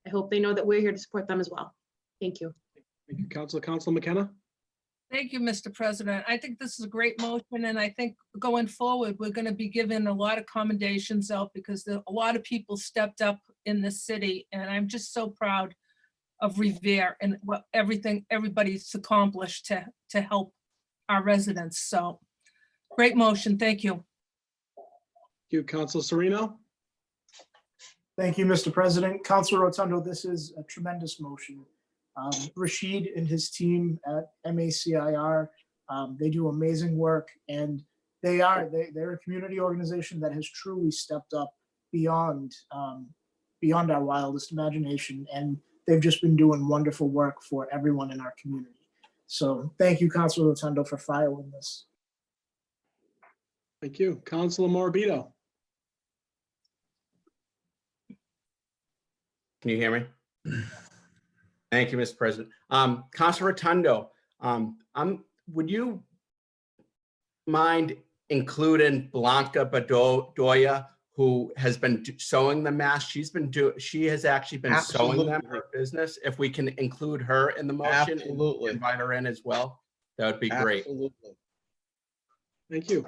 I hope they know that we're here to support them as well. Thank you. Thank you, Councilor. Councilor McKenna. Thank you, Mr. President. I think this is a great motion, and I think going forward, we're going to be giving a lot of commendations out because a lot of people stepped up in this city, and I'm just so proud of Revere and what everybody's accomplished to help our residents. So great motion. Thank you. Thank you, Councilor Sereno. Thank you, Mr. President. Councilor Rotundo, this is a tremendous motion. Rashid and his team at MACIR, they do amazing work, and they're a community organization that has truly stepped up beyond our wildest imagination, and they've just been doing wonderful work for everyone in our community. So thank you, Councilor Rotundo, for filing this. Thank you. Councilor Morbido. Can you hear me? Thank you, Mr. President. Councilor Rotundo, would you mind including Blanca Bedoya, who has been sewing the masks? She has actually been sewing them in her business. If we can include her in the motion, Absolutely. And invite her in as well, that would be great. Absolutely. Thank you.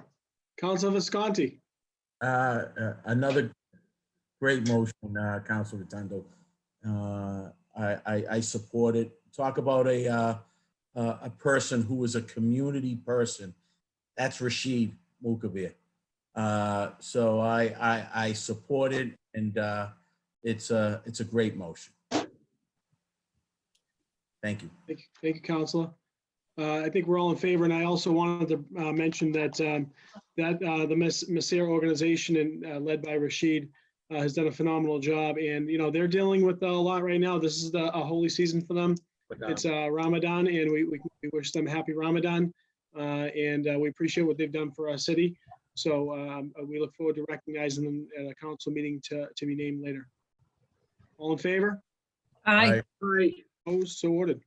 Councilor Visconti. Another great motion, Councilor Rotundo. I support it. Talk about a person who is a community person. That's Rashid Mukbir. So I support it, and it's a great motion. Thank you. Thank you, Councilor. I think we're all in favor, and I also wanted to mention that the Messier organization and led by Rashid has done a phenomenal job, and they're dealing with a lot right now. This is a holy season for them. It's Ramadan, and we wish them happy Ramadan, and we appreciate what they've done for our city. So we look forward to recognizing them at a council meeting to be named later. All in favor? Aye. Aye. Opposed? So ordered.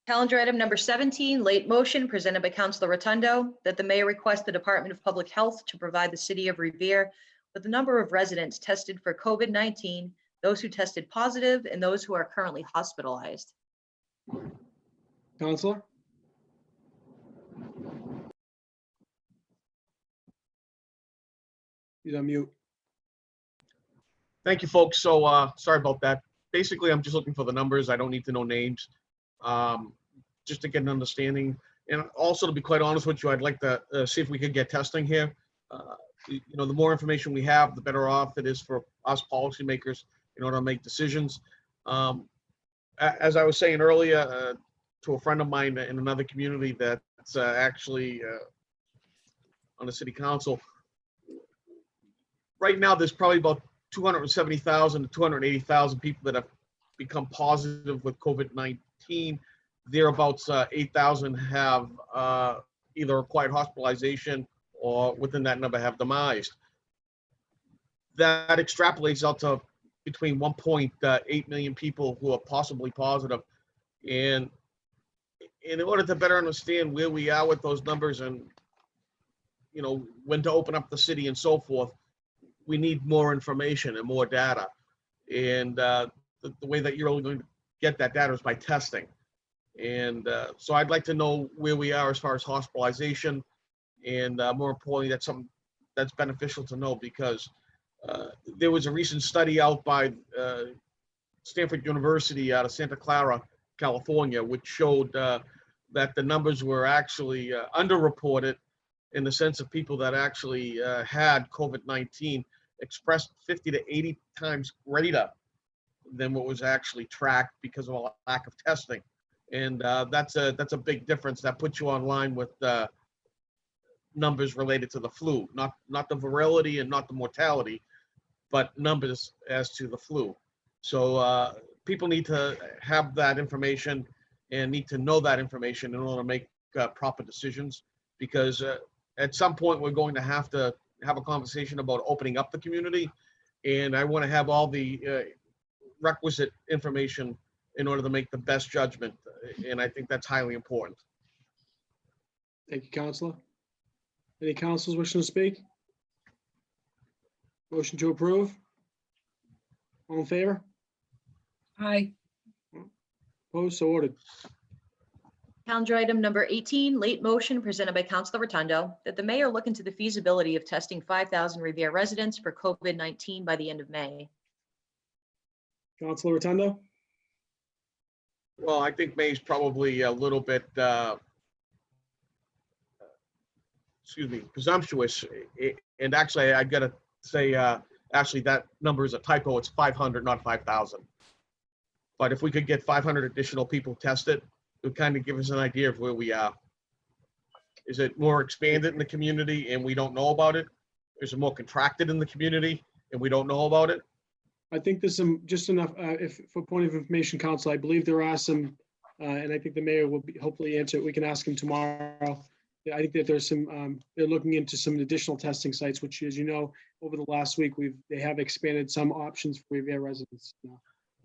Calendar item number 17, late motion presented by Councilor Rotundo that the mayor request the Department of Public Health to provide the city of Revere with the number of residents tested for COVID-19, those who tested positive, and those who are currently hospitalized. Councilor? He's on mute. Thank you, folks. So sorry about that. basically, I'm just looking for the numbers. I don't need to know names. Just to get an understanding. And also, to be quite honest with you, I'd like to see if we could get testing here. The more information we have, the better off it is for us policymakers in order to make decisions. As I was saying earlier to a friend of mine in another community that's actually on the city council, right now there's probably about 270,000 to 280,000 people that have become positive with COVID-19. Thereabouts 8,000 have either required hospitalization or within that number have demised. That extrapolates out to between 1.8 million people who are possibly positive. And in order to better understand where we are with those numbers and, when to open up the city and so forth, we need more information and more data. And the way that you're only going to get that data is by testing. And so I'd like to know where we are as far as hospitalization. And more importantly, that's something that's beneficial to know, because there was a recent study out by Stanford University out of Santa Clara, California, which showed that the numbers were actually underreported in the sense of people that actually had COVID-19 expressed 50 to 80 times greater than what was actually tracked because of a lack of testing. And that's a big difference. That puts you on line with numbers related to the flu, not the virility and not the mortality, but numbers as to the flu. So people need to have that information and need to know that information in order to make proper decisions, because at some point we're going to have a conversation about opening up the community, and I want to have all the requisite information in order to make the best judgment, and I think that's highly important. Thank you, Counselor. Any councilors wishing to speak? Motion to approve? All in favor? Aye. Opposed? So ordered. Calendar item number 18, late motion presented by Councilor Rotundo, that the mayor look into the feasibility of testing 5,000 Revere residents for COVID-19 by the end of May. Councilor Rotundo? Well, I think May's probably a little bit, presumptuous. And actually, I gotta say, actually, that number is a typo. It's 500, not 5,000. But if we could get 500 additional people tested, it would kind of give us an idea of where we are. Is it more expanded in the community and we don't know about it? Is it more contracted in the community and we don't know about it? I think there's some, just enough, if for point of information, Council, I believe there are some, and I think the mayor will hopefully answer it. We can ask him tomorrow. I think that there's some, they're looking into some additional testing sites, which, as you know, over the last week, they have expanded some options for Revere residents.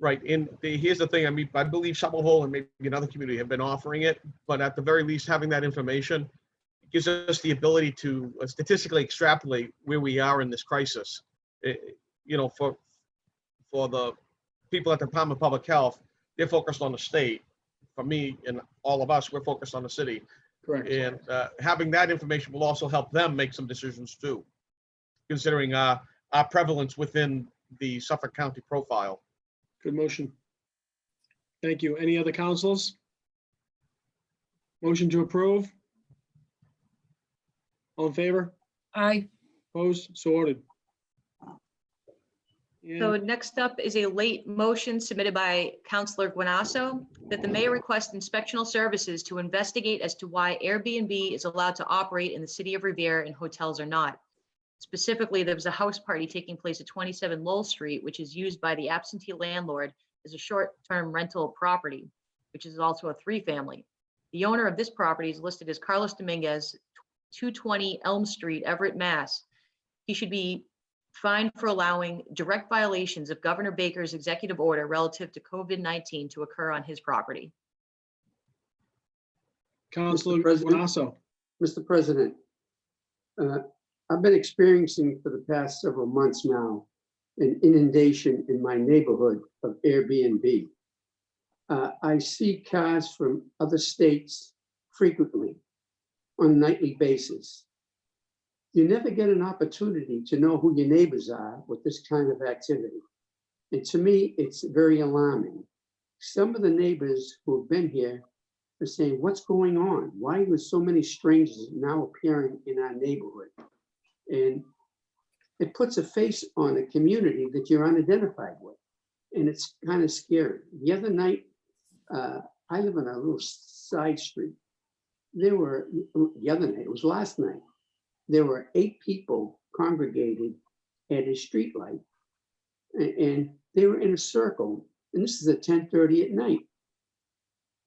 Right, and here's the thing, I believe Shovel Hole and maybe another community have been offering it, but at the very least, having that information gives us the ability to statistically extrapolate where we are in this crisis. For the people at the Department of Public Health, they're focused on the state. For me and all of us, we're focused on the city. Correct. And having that information will also help them make some decisions too, considering our prevalence within the Suffolk County profile. Good motion. Thank you. Any other councils? Motion to approve? All in favor? Aye. Opposed? So ordered. So next up is a late motion submitted by Councilor Guanasso, that the mayor request inspectional services to investigate as to why Airbnb is allowed to operate in the city of Revere and hotels are not. Specifically, there was a house party taking place at 27 Lowell Street, which is used by the absentee landlord as a short-term rental property, which is also a 3-family. The owner of this property is listed as Carlos Dominguez, 220 Elm Street, Everett, Mass. He should be fined for allowing direct violations of Governor Baker's executive order relative to COVID-19 to occur on his property. Councilor Guanasso. Mr. President, I've been experiencing for the past several months now an inundation in my neighborhood of Airbnb. I see cars from other states frequently on a nightly basis. You never get an opportunity to know who your neighbors are with this kind of activity. And to me, it's very alarming. Some of the neighbors who have been here are saying, what's going on? Why are so many strangers now appearing in our neighborhood? And it puts a face on a community that you're unidentified with. And it's kind of scary. The other night, I live on a little side street. The other night, it was last night, there were 8 people congregated at a street light, and they were in a circle, and this is at 10:30 at night.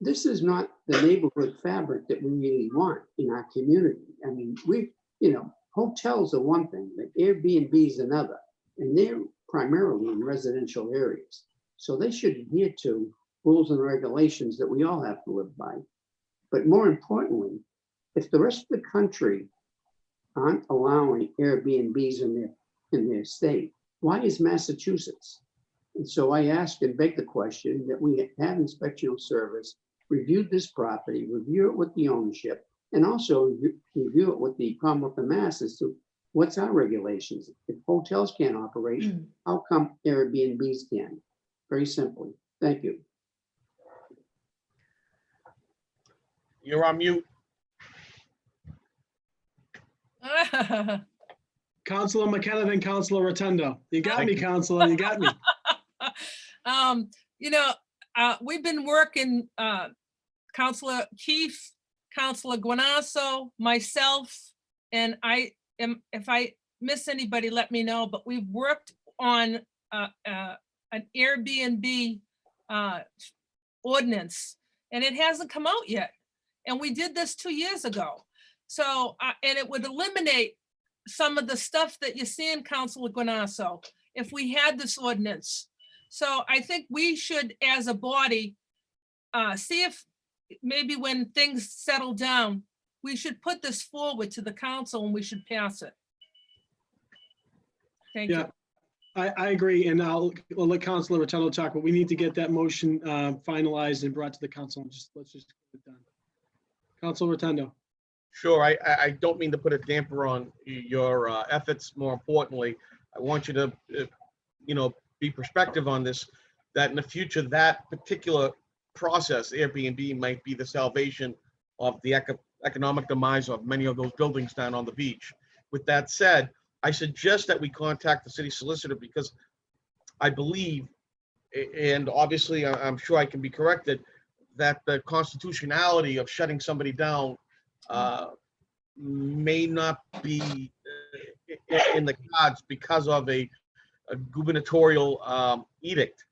This is not the neighborhood fabric that we really want in our community. I mean, hotels are one thing, but Airbnb is another, and they're primarily in residential areas. So they should adhere to rules and regulations that we all have to live by. But more importantly, if the rest of the country aren't allowing Airbnbs in their state, why is Massachusetts? And so I ask and beg the question that we have inspectional service review this property, review it with the ownership, and also review it with the Commonwealth of Mass as to what's our regulations. If hotels can't operate, how come Airbnbs can? Very simply. Thank you. You're on mute. Councilor McKenna, then Councilor Rotundo. You got me, Councilor, you got me. We've been working, Councilor Keefe, Councilor Guanasso, myself, and if I miss anybody, let me know, but we've worked on an Airbnb ordinance, and it hasn't come out yet. And we did this 2 years ago. So, and it would eliminate some of the stuff that you see in Councilor Guanasso if we had this ordinance. So I think we should, as a body, see if maybe when things settle down, we should put this forward to the council and we should pass it. Thank you. I agree, and I'll let Councilor Rotundo talk, but we need to get that motion finalized and brought to the council. Let's just get it done. Councilor Rotundo. Sure, I don't mean to put a damper on your efforts. More importantly, I want you to, be perspective on this, that in the future, that particular process, Airbnb, might be the salvation of the economic demise of many of those buildings down on the beach. With that said, I suggest that we contact the city solicitor, because I believe, and obviously I'm sure I can be corrected, that the constitutionality of shutting somebody down may not be in the cards because of a gubernatorial edict.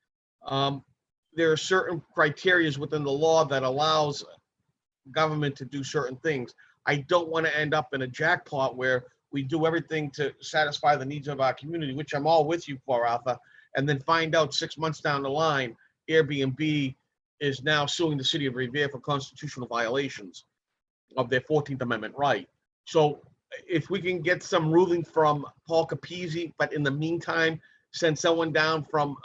There are certain criteria within the law that allows government to do certain things. I don't want to end up in a jackpot where we do everything to satisfy the needs of our community, which I'm all with you for, Arthur, and then find out 6 months down the line, Airbnb is now suing the city of Revere for constitutional violations of their 14th Amendment right. So if we can get some ruling from Paul Capizzi, but in the meantime, send someone down from,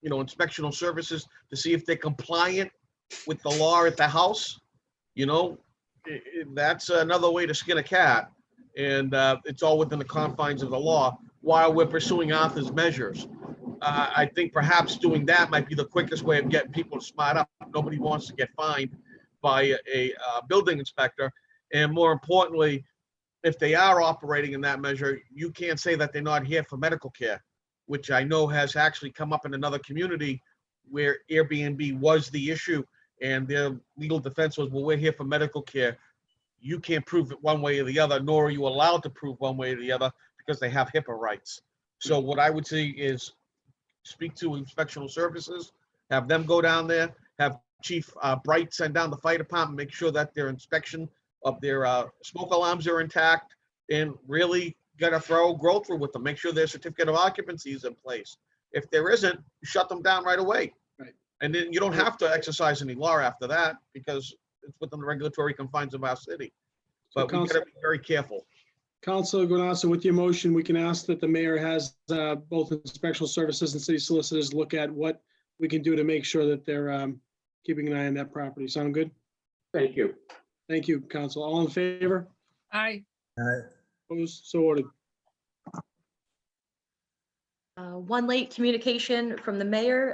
inspectional services to see if they're compliant with the law at the house, that's another way to skin a cat. And it's all within the confines of the law while we're pursuing Arthur's measures. I think perhaps doing that might be the quickest way of getting people to smart up. Nobody wants to get fined by a building inspector. And more importantly, if they are operating in that measure, you can't say that they're not here for medical care, which I know has actually come up in another community where Airbnb was the issue and their legal defense was, well, we're here for medical care. You can't prove it one way or the other, nor are you allowed to prove one way or the other because they have HIPAA rights. So what I would say is speak to inspectional services, have them go down there, have Chief Bright send down the fire department, make sure that their inspection of their smoke alarms are intact, and really get a thorough go through with them. Make sure their certificate of occupancy is in place. If there isn't, shut them down right away. Right. And then you don't have to exercise any law after that because it's within the regulatory confines of our city. But we gotta be very careful. Councilor Guanasso, with your motion, we can ask that the mayor has both inspectional services and city solicitors look at what we can do to make sure that they're keeping an eye on that property. Sound good? Thank you. Thank you, Council. All in favor? Aye. Opposed? So ordered. One late communication from the mayor,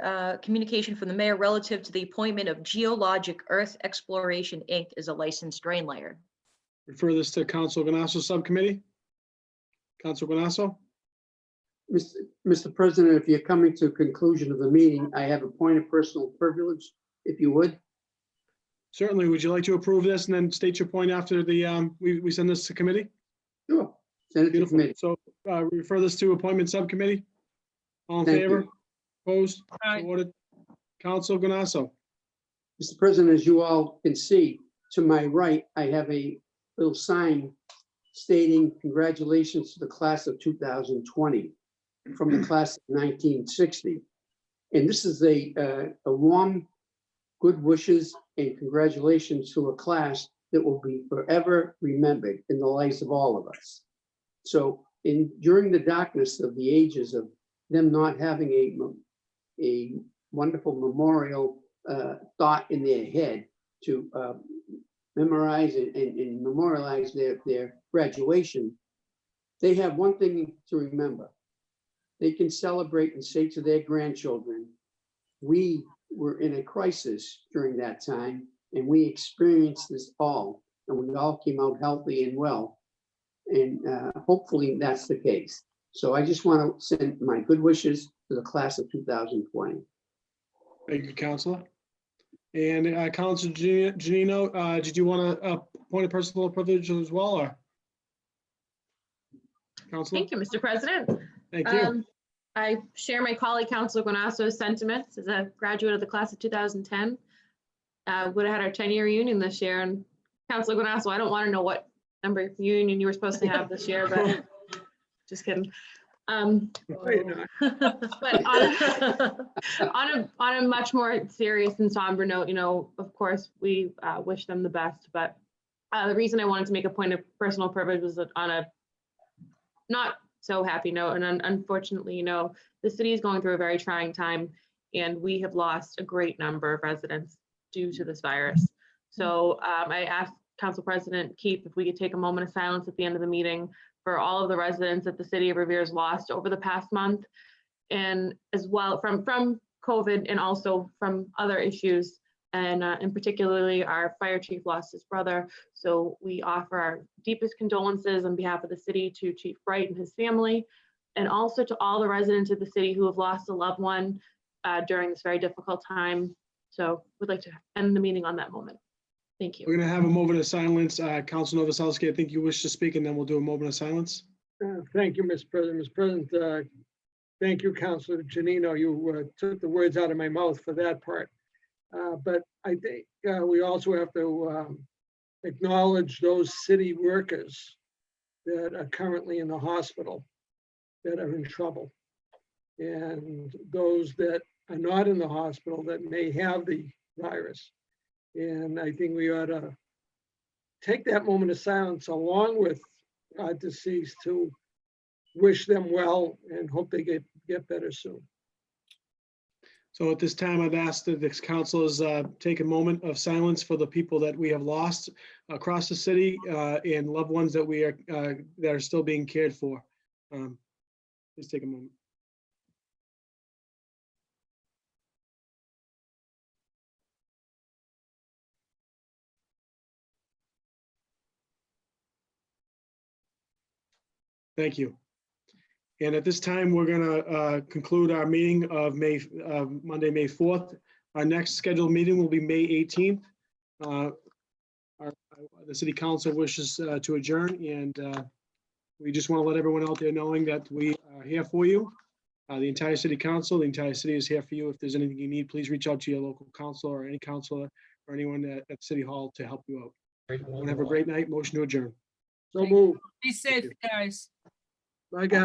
relative to the appointment of Geologic Earth Exploration, Inc. as a licensed drain layer. Refer this to Council Ganasso Subcommittee. Council Ganasso? Mr. President, if you're coming to a conclusion of the meeting, I have a point of personal privilege, if you would. Certainly. Would you like to approve this and then state your point after the, we send this to committee? Sure. Send it to Beautiful. committee. So refer this to Appointment Subcommittee. All in Thank favor? you. Opposed? Aye. Ordered. Council Ganasso. Mr. President, as you all can see, to my right, I have a little sign stating congratulations to the class of 2020 from the class of 1960. And this is a warm good wishes and congratulations to a class that will be forever remembered in the lives of all of us. So during the darkness of the ages of them not having a wonderful memorial thought in their head to memorize and memorialize their graduation, they have one thing to remember. They can celebrate and say to their grandchildren, we were in a crisis during that time and we experienced this all and we all came out healthy and well. And hopefully that's the case. So I just want to send my good wishes to the class of 2020. Thank you, Councilor. And Councilor Janino, did you want a point of personal privilege as well, or? Councilor? Thank you, Mr. President. Thank you. I share my colleague, Councilor Guanasso's sentiments as a graduate of the class of 2010. Would have had our 10-year reunion this year, and Councilor Guanasso, I don't want to know what number reunion you were supposed to have this year, but just kidding. But on a much more serious and somber note, you know, of course, we wish them the best. But the reason I wanted to make a point of personal privilege was that on a not so happy note, and unfortunately, you know, the city is going through a very trying time, and we have lost a great number of residents due to this virus. So I asked Council President Keith if we could take a moment of silence at the end of the meeting for all of the residents that the city of Revere has lost over the past month, and as well from COVID and also from other issues, and particularly our fire chief lost his brother. So we offer our deepest condolences on behalf of the city to Chief Bright and his family, and also to all the residents of the city who have lost a loved one during this very difficult time. So we'd like to end the meeting on that moment. Thank you. We're going to have a moment of silence. Council Novoselsky, I think you wish to speak, and then we'll do a moment of silence. Thank you, Mr. President. Mr. President, thank you, Councilor Janino. You took the words out of my mouth for that part. But I think we also have to acknowledge those city workers that are currently in the hospital that are in trouble, and those that are not in the hospital that may have the virus. And I think we ought to take that moment of silence along with our deceased to wish them well and hope they get better soon. So at this time, I've asked that the councilors take a moment of silence for the people that we have lost across the city and loved ones that we are that are still being cared for. Please take a moment. Thank you. And at this time, we're going to conclude our meeting of Monday, May 4th. Our next scheduled meeting will be May 18th. The city council wishes to adjourn, and we just want to let everyone out there knowing that we are here for you. The entire city council, the entire city is here for you. If there's anything you need, please reach out to your local council or any councilor or anyone at City Hall to help you out. And have a great night. Motion to adjourn. So move. Be safe, guys. Bye, guys.